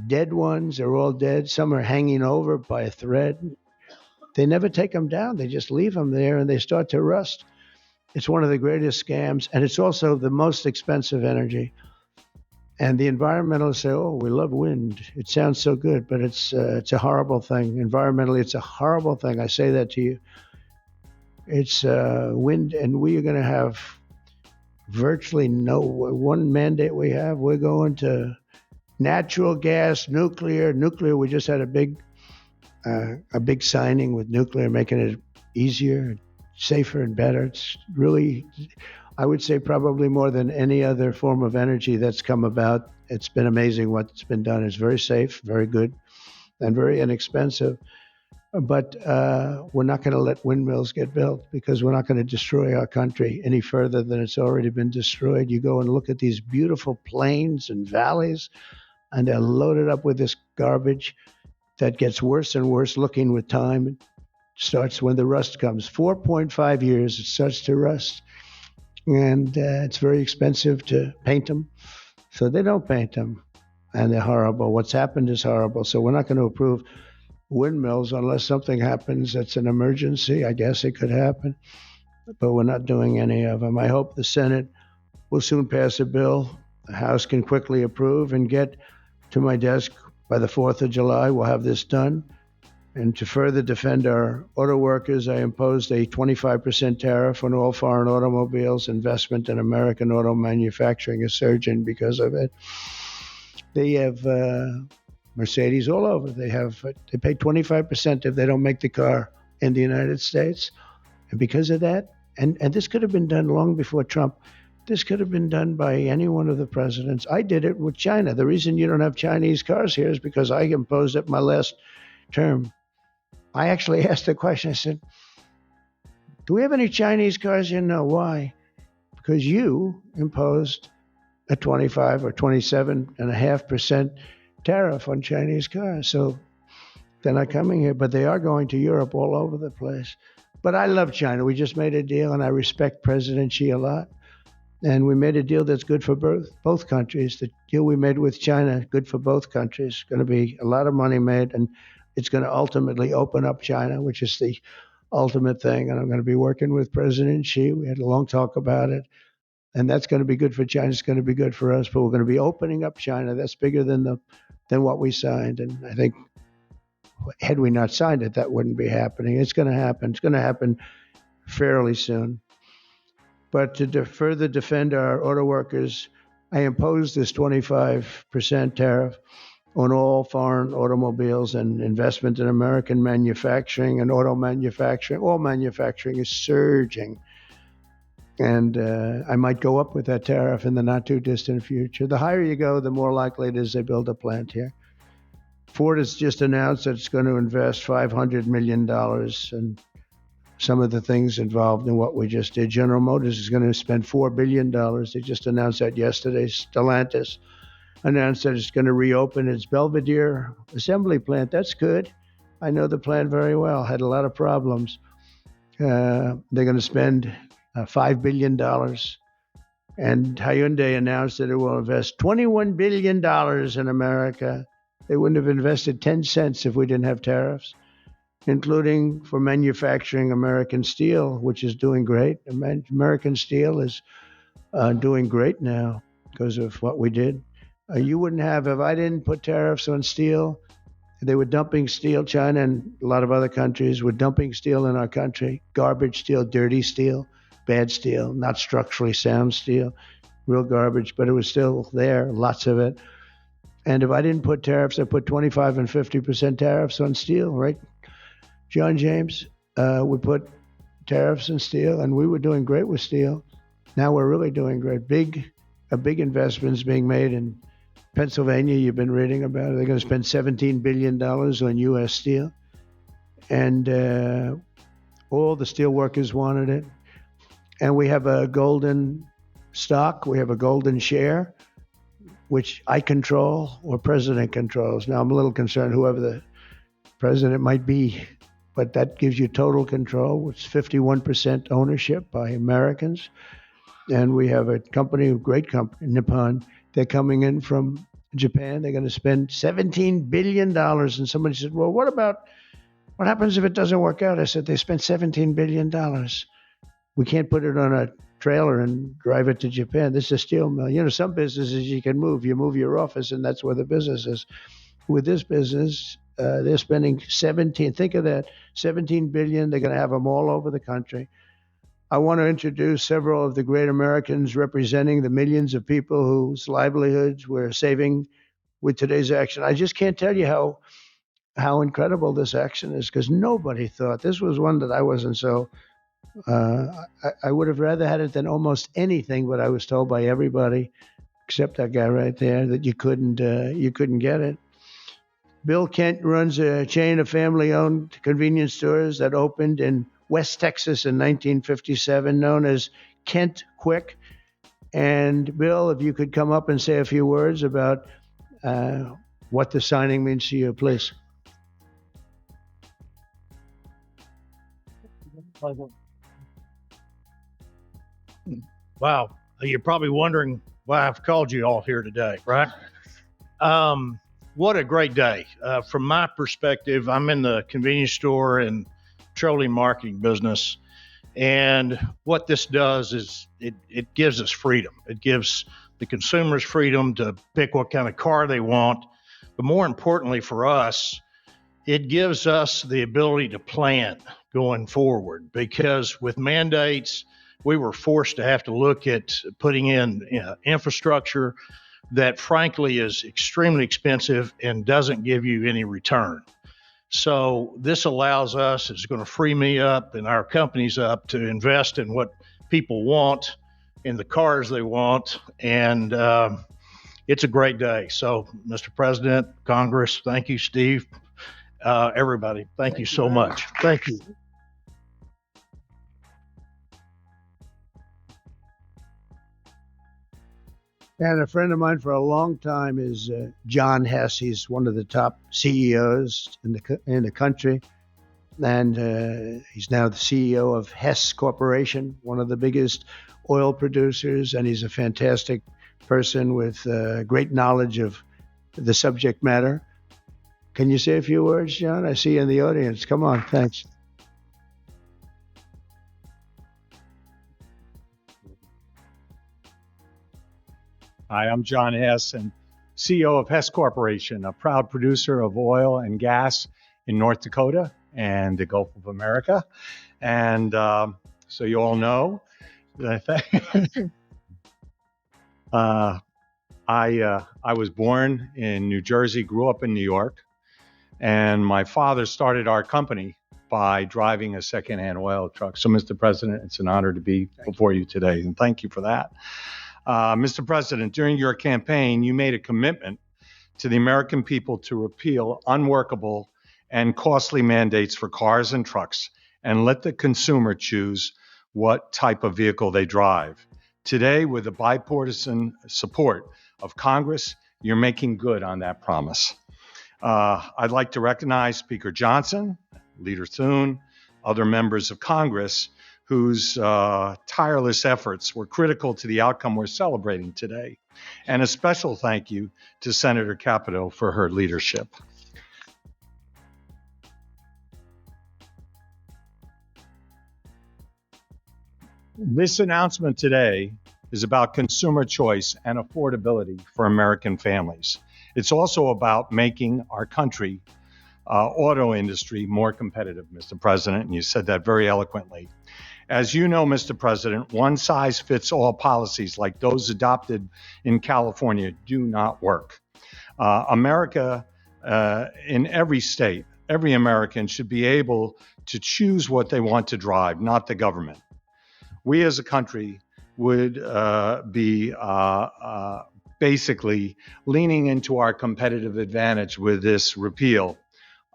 dead ones. They're all dead. Some are hanging over by a thread. They never take them down. They just leave them there and they start to rust. It's one of the greatest scams, and it's also the most expensive energy. And the environmentalists say, "Oh, we love wind. It sounds so good," but it's a horrible thing. Environmentally, it's a horrible thing. I say that to you. It's wind, and we are going to have virtually no one mandate we have. We're going to natural gas, nuclear. Nuclear. We just had a big signing with nuclear, making it easier, safer, and better. It's really, I would say, probably more than any other form of energy that's come about. It's been amazing what's been done. It's very safe, very good, and very inexpensive. But we're not going to let windmills get built because we're not going to destroy our country any further than it's already been destroyed. You go and look at these beautiful plains and valleys, and they're loaded up with this garbage that gets worse and worse looking with time. It starts when the rust comes. 4.5 years, it starts to rust. And it's very expensive to paint them. So they don't paint them. And they're horrible. What's happened is horrible. So we're not going to approve windmills unless something happens that's an emergency. I guess it could happen. But we're not doing any of them. I hope the Senate will soon pass a bill the House can quickly approve and get to my desk by the 4th of July. We'll have this done. And to further defend our auto workers, I imposed a 25% tariff on all foreign automobiles. Investment in American auto manufacturing is surging because of it. They have Mercedes all over. They pay 25% if they don't make the car in the United States. And because of that, and this could have been done long before Trump. This could have been done by any one of the presidents. I did it with China. The reason you don't have Chinese cars here is because I imposed it my last term. I actually asked the question. I said, "Do we have any Chinese cars here?" No. Why? Because you imposed a 25 or 27.5% tariff on Chinese cars. So they're not coming here, but they are going to Europe all over the place. But I love China. We just made a deal, and I respect President Xi a lot. And we made a deal that's good for both countries. The deal we made with China, good for both countries. Going to be a lot of money made, and it's going to ultimately open up China, which is the ultimate thing. And I'm going to be working with President Xi. We had a long talk about it. And that's going to be good for China. It's going to be good for us. But we're going to be opening up China. That's bigger than what we signed. And I think had we not signed it, that wouldn't be happening. It's going to happen. It's going to happen fairly soon. But to further defend our auto workers, I imposed this 25% tariff on all foreign automobiles and investment in American manufacturing and auto manufacturing. All manufacturing is surging. And I might go up with that tariff in the not too distant future. The higher you go, the more likely it is they build a plant here. Ford has just announced that it's going to invest $500 million and some of the things involved in what we just did. General Motors is going to spend $4 billion. They just announced that yesterday. Stellantis announced that it's going to reopen its Belvidere assembly plant. That's good. I know the plant very well. Had a lot of problems. They're going to spend $5 billion. And Hyundai announced that it will invest $21 billion in America. They wouldn't have invested 10 cents if we didn't have tariffs, including for manufacturing American steel, which is doing great. American steel is doing great now because of what we did. You wouldn't have, if I didn't put tariffs on steel, they were dumping steel. China and a lot of other countries were dumping steel in our country. Garbage steel, dirty steel, bad steel, not structurally sound steel, real garbage, but it was still there, lots of it. And if I didn't put tariffs, I put 25 and 50% tariffs on steel, right? John James would put tariffs on steel, and we were doing great with steel. Now we're really doing great. A big investment is being made in Pennsylvania. You've been reading about it. They're going to spend $17 billion on U.S. steel. and all the steel workers wanted it. And we have a golden stock, we have a golden share, which I control or president controls. Now, I'm a little concerned whoever the president might be, but that gives you total control. It's 51% ownership by Americans. And we have a company, a great company, Nippon. They're coming in from Japan. They're going to spend $17 billion. And somebody said, well, what happens if it doesn't work out? I said, they spent $17 billion. We can't put it on a trailer and drive it to Japan. This is a steel mill. You know, some businesses you can move. You move your office, and that's where the business is. With this business, they're spending 17. Think of that, 17 billion. They're going to have them all over the country. I want to introduce several of the great Americans representing the millions of people whose livelihoods we're saving with today's action. I just can't tell you how incredible this action is, because nobody thought this was one that I wasn't so. I would have rather had it than almost anything, but I was told by everybody except that guy right there that you couldn't get it. Bill Kent runs a chain of family-owned convenience stores that opened in West Texas in 1957, known as Kent Quick. And Bill, if you could come up and say a few words about what the signing means to you, please. Wow. You're probably wondering why I've called you all here today, right? What a great day. From my perspective, I'm in the convenience store and petroleum marketing business. And what this does is it gives us freedom. It gives the consumers freedom to pick what kind of car they want. But more importantly for us, it gives us the ability to plan going forward, because with mandates, we were forced to have to look at putting in infrastructure that frankly is extremely expensive and doesn't give you any return. So this allows us, it's going to free me up and our companies up to invest in what people want, in the cars they want. And it's a great day. So Mr. President, Congress, thank you, Steve, everybody. Thank you so much. Thank you. And a friend of mine for a long time is John Hess. He's one of the top CEOs in the country, and he's now the CEO of Hess Corporation, one of the biggest oil producers. And he's a fantastic person with great knowledge of the subject matter. Can you say a few words, John? I see you in the audience. Come on, thanks. Hi, I'm John Hess, and CEO of Hess Corporation, a proud producer of oil and gas in North Dakota and the Gulf of America. And so you all know that I was born in New Jersey, grew up in New York, and my father started our company by driving a secondhand oil truck. So, Mr. President, it's an honor to be before you today, and thank you for that. Mr. President, during your campaign, you made a commitment to the American people to repeal unworkable and costly mandates for cars and trucks and let the consumer choose what type of vehicle they drive. Today, with the bipartisan support of Congress, you're making good on that promise. I'd like to recognize Speaker Johnson, Leader Thune, other members of Congress whose tireless efforts were critical to the outcome we're celebrating today. And a special thank you to Senator Capito for her leadership. This announcement today is about consumer choice and affordability for American families. It's also about making our country auto industry more competitive, Mr. President, and you said that very eloquently. As you know, Mr. President, one-size-fits-all policies like those adopted in California do not work. America, in every state, every American should be able to choose what they want to drive, not the government. We as a country would be basically leaning into our competitive advantage with this repeal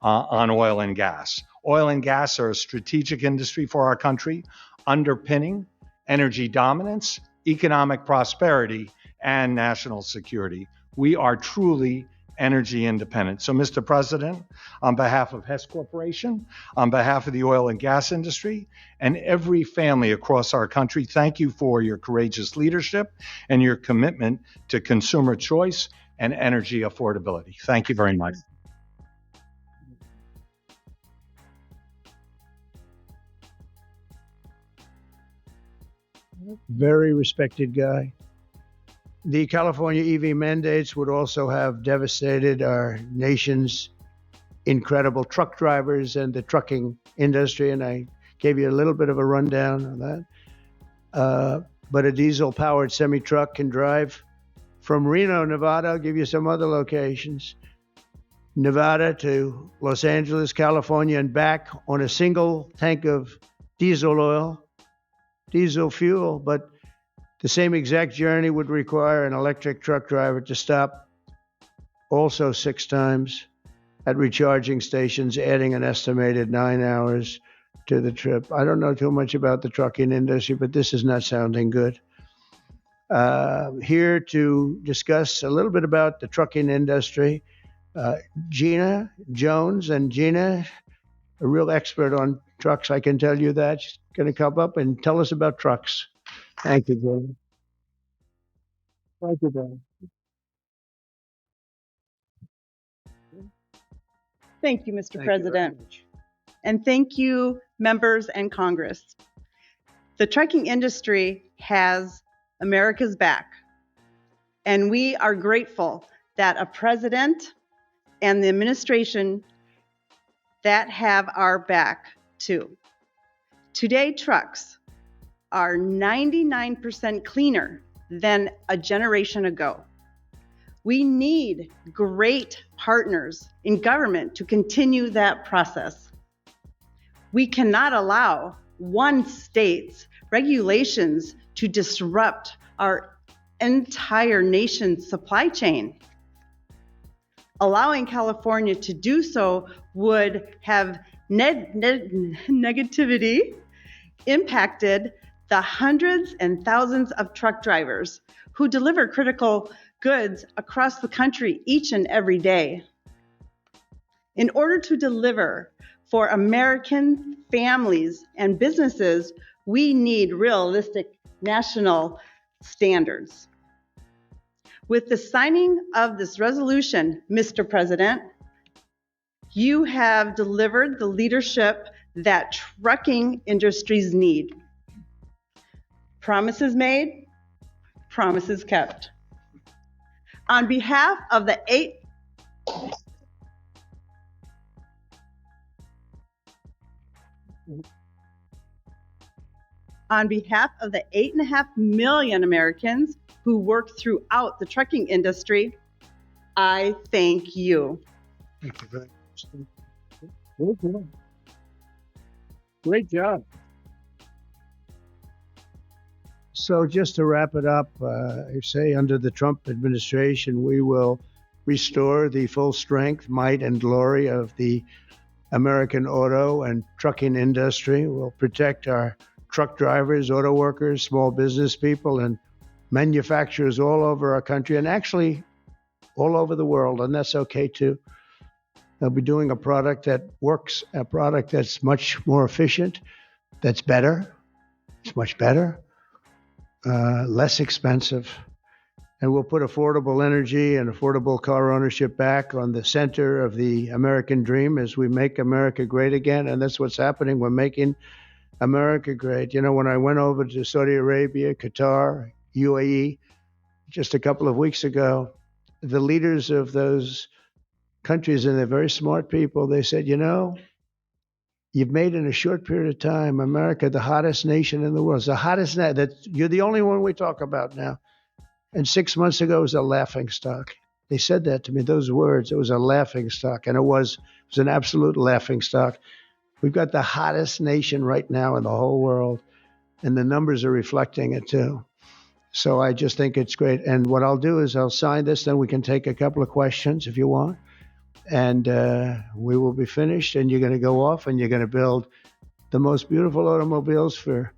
on oil and gas. Oil and gas are a strategic industry for our country, underpinning energy dominance, economic prosperity, and national security. We are truly energy independent. So, Mr. President, on behalf of Hess Corporation, on behalf of the oil and gas industry, and every family across our country, thank you for your courageous leadership and your commitment to consumer choice and energy affordability. Thank you very much. Very respected guy. The California EV mandates would also have devastated our nation's incredible truck drivers and the trucking industry, and I gave you a little bit of a rundown on that. But a diesel-powered semi-truck can drive from Reno, Nevada. I'll give you some other locations. Nevada to Los Angeles, California, and back on a single tank of diesel oil, diesel fuel, but the same exact journey would require an electric truck driver to stop also 6 times at recharging stations, adding an estimated 9 hours to the trip. I don't know too much about the trucking industry, but this is not sounding good. Here to discuss a little bit about the trucking industry, Gina Jones. And Gina, a real expert on trucks, I can tell you that. She's going to come up and tell us about trucks. Thank you, Gina. Thank you, Dan. Thank you, Mr. Thank you very President. much. And thank you, members and Congress. The trucking industry has America's back. And we are grateful that a president and the administration that have our back too. Today, trucks are 99% cleaner than a generation ago. We need great partners in government to continue that process. We cannot allow one state's regulations to disrupt our entire nation's supply chain. Allowing California to do so would have negativity impacted the hundreds and thousands of truck drivers who deliver critical goods across the country each and every day. In order to deliver for American families and businesses, we need realistic national standards. With the signing of this resolution, Mr. President, you have delivered the leadership that trucking industries need. Promises made, promises kept. On behalf of the 8.5 million Americans who work throughout the trucking industry, I thank you. Thank you very much. Great job. So just to wrap it up, I say under the Trump administration, we will restore the full strength, might, and glory of the American auto and trucking industry. We'll protect our truck drivers, auto workers, small business people, and manufacturers all over our country, and actually all over the world, and that's okay too. They'll be doing a product that works, a product that's much more efficient, that's better, it's much better, less expensive, and we'll put affordable energy and affordable car ownership back on the center of the American dream as we make America great again, and that's what's happening. We're making America great. You know, when I went over to Saudi Arabia, Qatar, UAE, just a couple of weeks ago, the leaders of those countries, and they're very smart people, they said, you know, you've made in a short period of time America the hottest nation in the world. It's the hottest that you're the only one we talk about now. And 6 months ago, it was a laughing stock. They said that to me, those words. It was a laughing stock, and it was an absolute laughing stock. We've got the hottest nation right now in the whole world, and the numbers are reflecting it too. So I just think it's great. And what I'll do is I'll sign this, then we can take a couple of questions if you want. and we will be finished, and you're going to go off and you're going to build the most beautiful automobiles for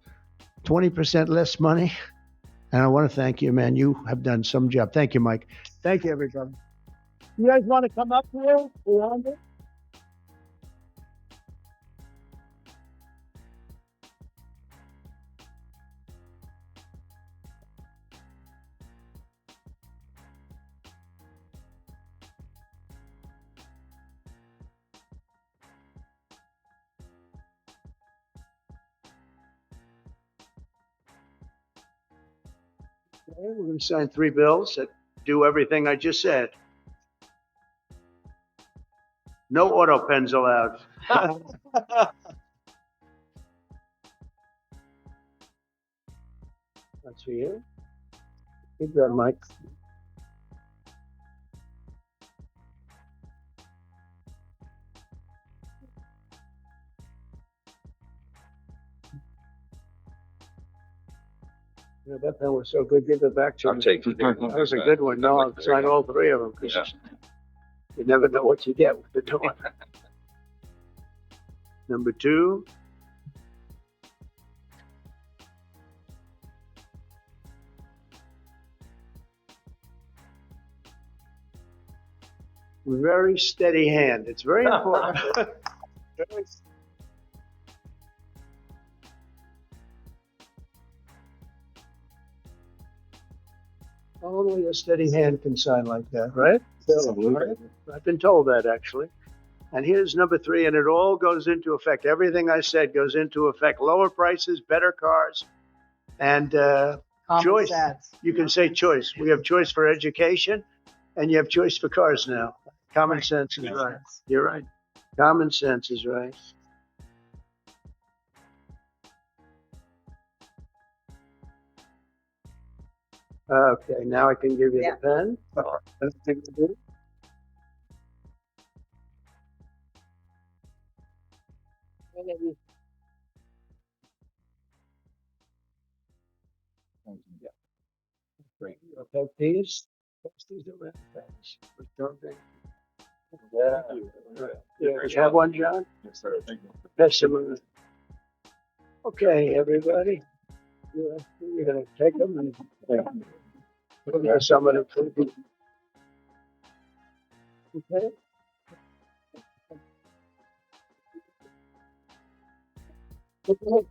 20% less money. And I want to thank you, man. You have done some job. Thank you, Mike. Thank you, everybody. You guys want to come up here? We're going to sign 3 bills that do everything I just said. No auto pens allowed. That's for you. Keep that, Mike. Yeah, that pen was so good. Give it back to me. I'm taking it. That was a good one. No, I'll sign all 3 of them because you never know what you get with the door. Number 2. Very steady hand. It's very important. Very Only a steady hand can sign like that, right? Right? I've been told that, actually. And here's number 3, and it all goes into effect. Everything I said goes into effect. Lower prices, better cars, and choice. Sense. You can say choice. We have choice for education, and you have choice for cars now. Common sense is right. You're right. Common sense is right. Okay, now I can give you the pen. Great. Okay, these are pens. Don't they? Yeah. You have one, John? Yes, sir. Thank you. Pass them around. Okay, everybody. You're going to take them and some of them. Okay. Okay.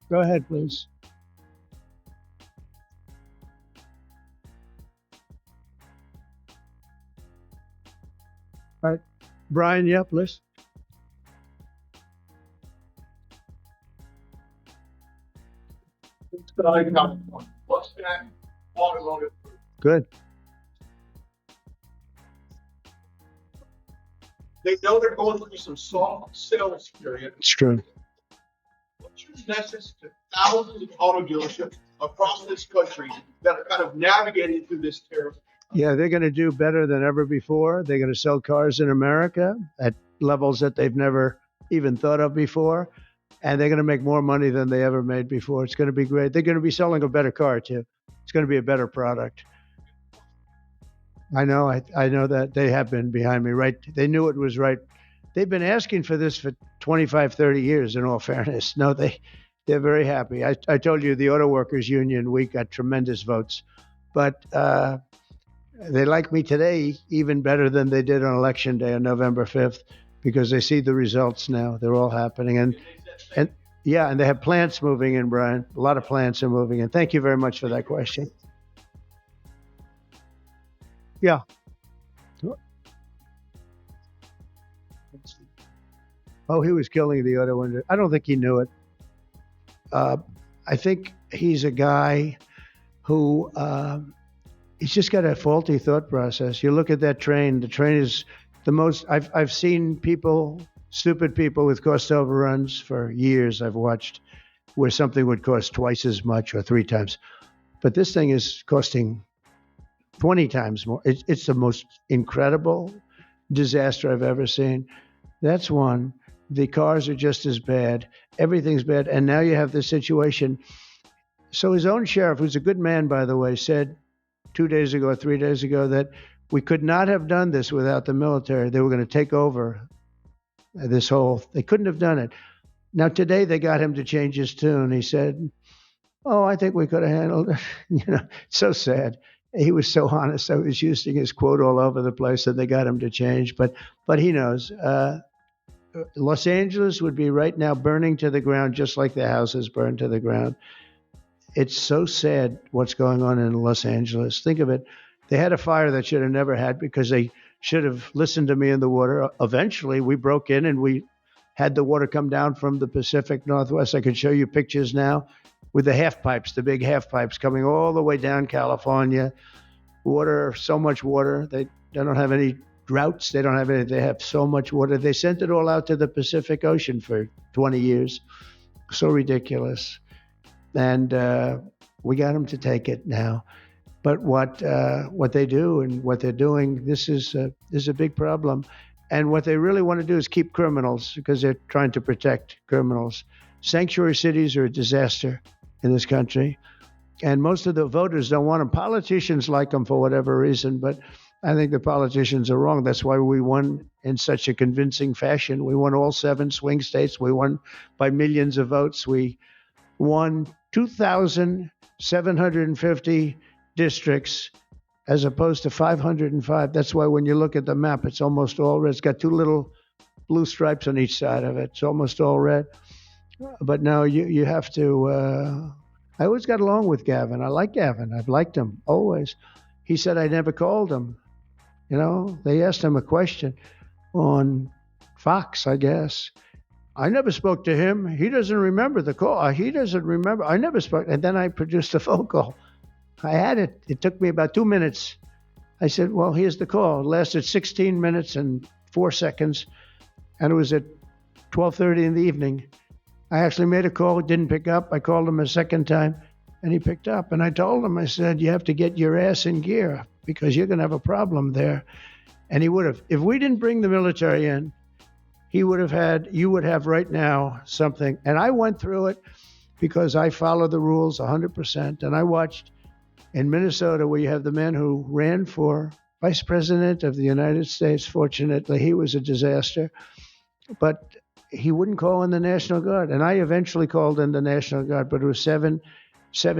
Go ahead, please. All right. Brian, yep, listen. Good. They know they're going through some soft sales period. It's true. What's your message to thousands of auto dealerships across this country that are kind of navigating through this terrible? Yeah, they're going to do better than ever before. They're going to sell cars in America at levels that they've never even thought of before. And they're going to make more money than they ever made before. It's going to be great. They're going to be selling a better car, too. It's going to be a better product. I know that they have been behind me, right? They knew it was right. They've been asking for this for 25, 30 years, in all fairness. No, they're very happy. I told you the Auto Workers Union, we got tremendous votes. But they like me today even better than they did on Election Day on November 5th because they see the results now. They're all happening. And yeah, and they have plants moving in, Brian. A lot of plants are moving in. Thank you very much for that question. Yeah. Oh, he was killing the auto industry. I don't think he knew it. I think he's a guy who he's just got a faulty thought process. You look at that train. The train is the most. I've seen people, stupid people with cost overruns for years. I've watched where something would cost twice as much or 3 times, but this thing is costing 20 times more. It's the most incredible disaster I've ever seen. That's one. The cars are just as bad. Everything's bad. And now you have this situation. So his own sheriff, who's a good man, by the way, said 2 days ago or 3 days ago that we could not have done this without the military. They were going to take over they couldn't have done it. Now, today they got him to change his tune. He said, "Oh, I think we could have handled it." It's so sad. He was so honest. I was using his quote all over the place, and they got him to change. But he knows. Los Angeles would be right now burning to the ground, just like the houses burned to the ground. It's so sad what's going on in Los Angeles. Think of it. They had a fire that should have never had because they should have listened to me in the water. Eventually, we broke in and we had the water come down from the Pacific Northwest. I could show you pictures now with the half pipes, the big half pipes coming all the way down California. Water, so much water. They don't have any droughts. They don't have any. They have so much water. They sent it all out to the Pacific Ocean for 20 years. So ridiculous. And we got them to take it now. But what they do and what they're doing, this is a big problem. And what they really want to do is keep criminals because they're trying to protect criminals. Sanctuary cities are a disaster in this country. And most of the voters don't want them. Politicians like them for whatever reason, but I think the politicians are wrong. That's why we won in such a convincing fashion. We won all 7 swing states. We won by millions of votes. We won 2,750 districts as opposed to 505. That's why when you look at the map, it's almost all red. It's got 2 little blue stripes on each side of it. It's almost all red. But now you have to... I always got along with Gavin. I like Gavin. I've liked him always. He said I never called him. They asked him a question on Fox, I guess. I never spoke to him. He doesn't remember the call. He doesn't remember. I never spoke. And then I produced a phone call. I had it. It took me about 2 minutes. I said, well, here's the call. It lasted 16 minutes and 4 seconds. And it was at 12:30 in the evening. I actually made a call, didn't pick up. I called him a second time, and he picked up. And I told him, I said, you have to get your ass in gear because you're going to have a problem there. And he would have. If we didn't bring the military in, you would have right now something. And I went through it because I follow the rules 100%. And I watched in Minnesota where you have the man who ran for vice president of the United States. Fortunately, he was a disaster. But he wouldn't call in the National Guard. And I eventually called in the National Guard, but it was seven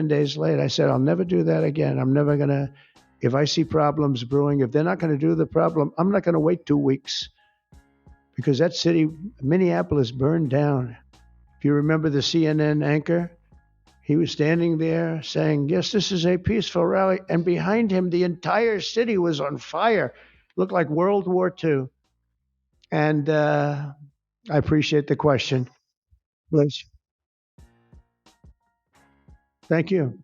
days late. I said, I'll never do that again. I'm never going to, if I see problems brewing, if they're not going to do the problem, I'm not going to wait 2 weeks because that city, Minneapolis, burned down. If you remember the CNN anchor, he was standing there saying, yes, this is a peaceful rally. And behind him, the entire city was on fire. Looked like World War II. And I appreciate the question. Liz. Thank you.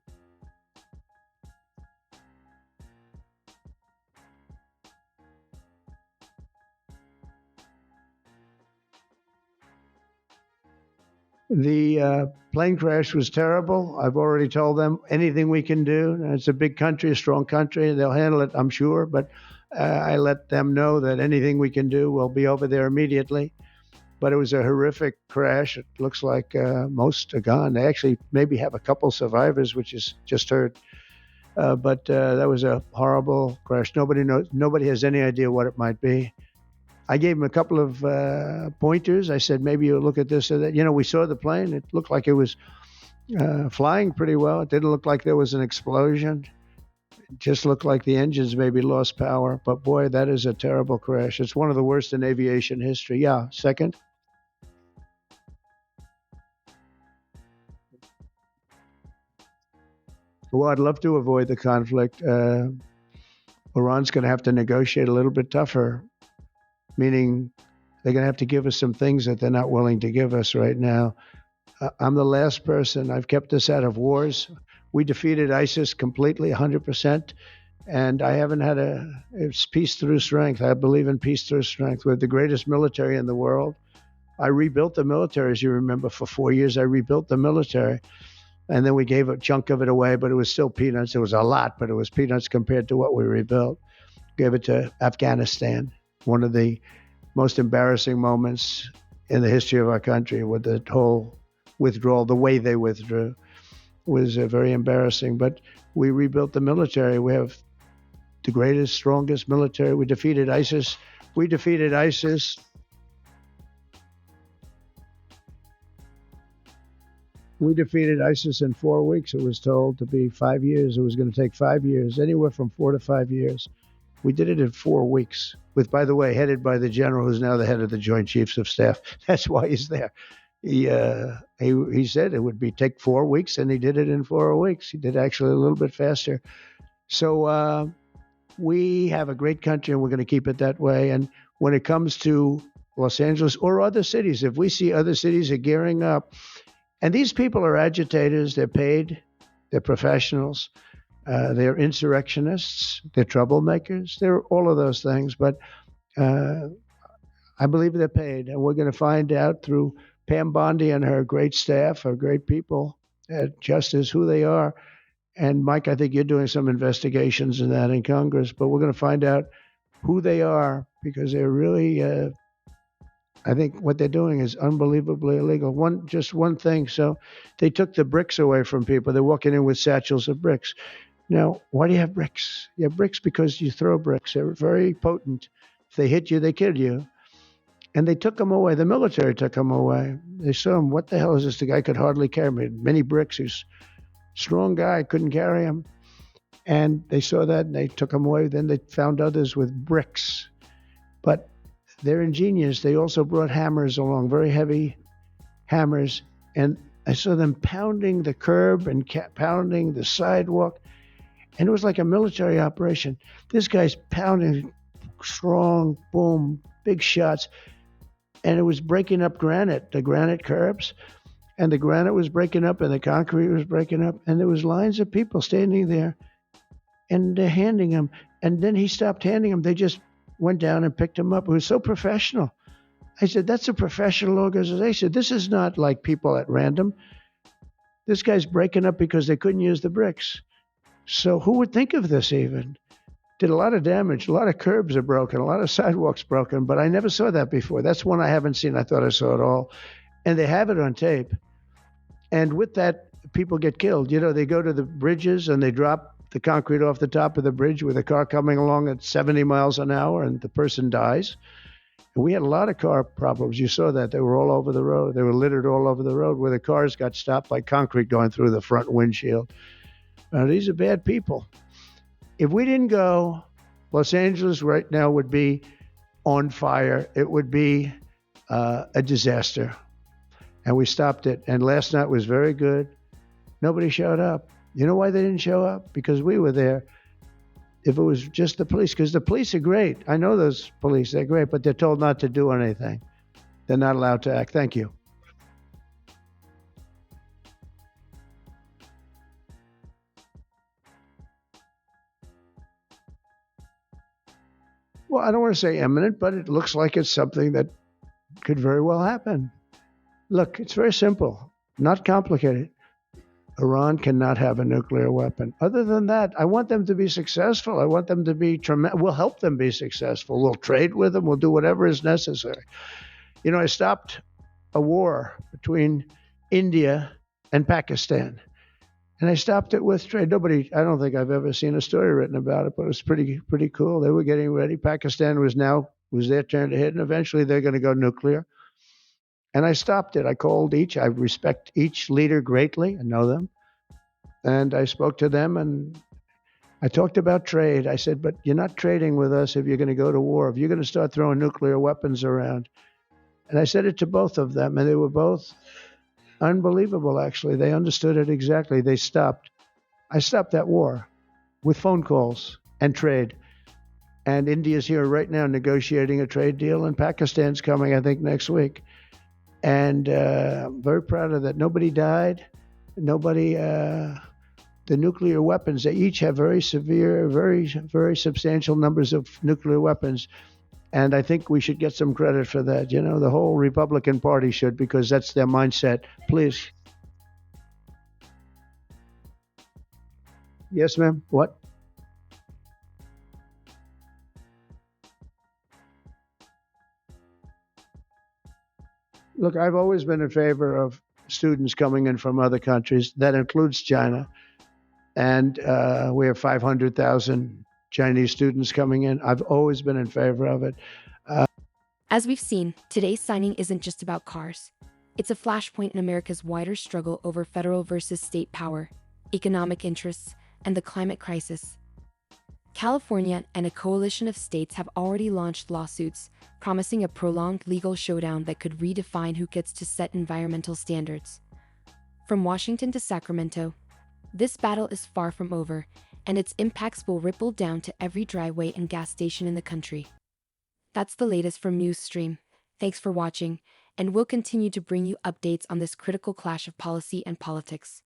The plane crash was terrible. I've already told them anything we can do. It's a big country, a strong country. They'll handle it, I'm sure. But I let them know that anything we can do, we'll be over there immediately. But it was a horrific crash. It looks like most are gone. They actually maybe have a couple survivors, which is just heard. But that was a horrible crash. Nobody knows. Nobody has any idea what it might be. I gave him a couple of pointers. I said, maybe you'll look at this or that. We saw the plane. It looked like it was flying pretty well. It didn't look like there was an explosion. It just looked like the engines maybe lost power. But boy, that is a terrible crash. It's one of the worst in aviation history. Yeah, second. Well, I'd love to avoid the conflict. Iran's going to have to negotiate a little bit tougher, meaning they're going to have to give us some things that they're not willing to give us right now. I'm the last person. I've kept us out of wars. We defeated ISIS completely, 100%. And I haven't had it's peace through strength. I believe in peace through strength. We're the greatest military in the world. I rebuilt the military, as you remember, for 4 years. I rebuilt the military. And then we gave a chunk of it away, but it was still peanuts. It was a lot, but it was peanuts compared to what we rebuilt. Gave it to Afghanistan, one of the most embarrassing moments in the history of our country with the whole withdrawal, the way they withdrew. was very embarrassing. But we rebuilt the military. We have the greatest, strongest military. We defeated ISIS. We defeated ISIS. We defeated ISIS in 4 weeks. It was told to be 5 years. It was going to take 5 years, anywhere from 4 to 5 years. We did it in 4 weeks, with, by the way, headed by the general who's now the head of the Joint Chiefs of Staff. That's why he's there. He said it would take 4 weeks, and he did it in 4 weeks. He did actually a little bit faster. So we have a great country, and we're going to keep it that way. And when it comes to Los Angeles or other cities, if we see other cities are gearing up, and these people are agitators, they're paid, they're professionals, they're insurrectionists, they're troublemakers, they're all of those things. But I believe they're paid, and we're going to find out through Pam Bondi and her great staff, her great people at Justice, who they are. And Mike, I think you're doing some investigations in that in Congress, but we're going to find out who they are, because they're really, I think what they're doing is unbelievably illegal. Just one thing. So they took the bricks away from people. They're walking in with satchels of bricks. Now, why do you have bricks? You have bricks because you throw bricks. They're very potent. If they hit you, they kill you. And they took them away. The military took them away. They saw him. What the hell is this? The guy could hardly carry me. Many bricks. He's a strong guy. Couldn't carry him. And they saw that, and they took him away. Then they found others with bricks. But they're ingenious. They also brought hammers along, very heavy hammers. And I saw them pounding the curb and pounding the sidewalk. And it was like a military operation. This guy's pounding strong, boom, big shots. And it was breaking up granite, the granite curbs. And the granite was breaking up, and the concrete was breaking up. And there was lines of people standing there, and they're handing him. And then he stopped handing them. They just went down and picked him up. It was so professional. I said, that's a professional organization. This is not like people at random. This guy's breaking up because they couldn't use the bricks. So who would think of this even? Did a lot of damage. A lot of curbs are broken. A lot of sidewalks broken. But I never saw that before. That's one I haven't seen. I thought I saw it all. And they have it on tape. And with that, people get killed. You know, they go to the bridges and they drop the concrete off the top of the bridge with a car coming along at 70 miles an hour, and the person dies. And we had a lot of car problems. You saw that. They were all over the road. They were littered all over the road, where the cars got stopped by concrete going through the front windshield. These are bad people. If we didn't go, Los Angeles right now would be on fire. It would be a disaster. And we stopped it. And last night was very good. Nobody showed up. You know why they didn't show up? Because we were there. If it was just the police, because the police are great. I know those police, they're great, but they're told not to do anything. They're not allowed to act. Thank you. Well, I don't want to say imminent, but it looks like it's something that could very well happen. Look, it's very simple, not complicated. Iran cannot have a nuclear weapon. Other than that, I want them to be successful. I want them to be tremendous. We'll help them be successful. We'll trade with them. We'll do whatever is necessary. You know, I stopped a war between India and Pakistan. And I stopped it with trade. I don't think I've ever seen a story written about it, but it was pretty cool. They were getting ready. Pakistan was their turn to hit, and eventually they're going to go nuclear. And I stopped it. I called each. I respect each leader greatly. I know them. And I spoke to them, and I talked about trade. I said, but you're not trading with us if you're going to go to war, if you're going to start throwing nuclear weapons around. And I said it to both of them, and they were both unbelievable, actually. They understood it exactly. They stopped. I stopped that war with phone calls and trade. And India's here right now negotiating a trade deal, and Pakistan's coming, I think, next week. And I'm very proud of that. Nobody died. The nuclear weapons, they each have very severe, very, very substantial numbers of nuclear weapons. And I think we should get some credit for that. You know, the whole Republican Party should, because that's their mindset. Please. Yes, ma'am. What? Look, I've always been in favor of students coming in from other countries. That includes China. And we have 500,000 Chinese students coming in. I've always been in favor of it. As we've seen, today's signing isn't just about cars. It's a flashpoint in America's wider struggle over federal versus state power, economic interests, and the climate crisis. California and a coalition of states have already launched lawsuits, promising a prolonged legal showdown that could redefine who gets to set environmental standards. From Washington to Sacramento, this battle is far from over, and its impacts will ripple down to every driveway and gas station in the country. That's the latest from NewsXstream. Thanks for watching, and we'll continue to bring you updates on this critical clash of policy and politics.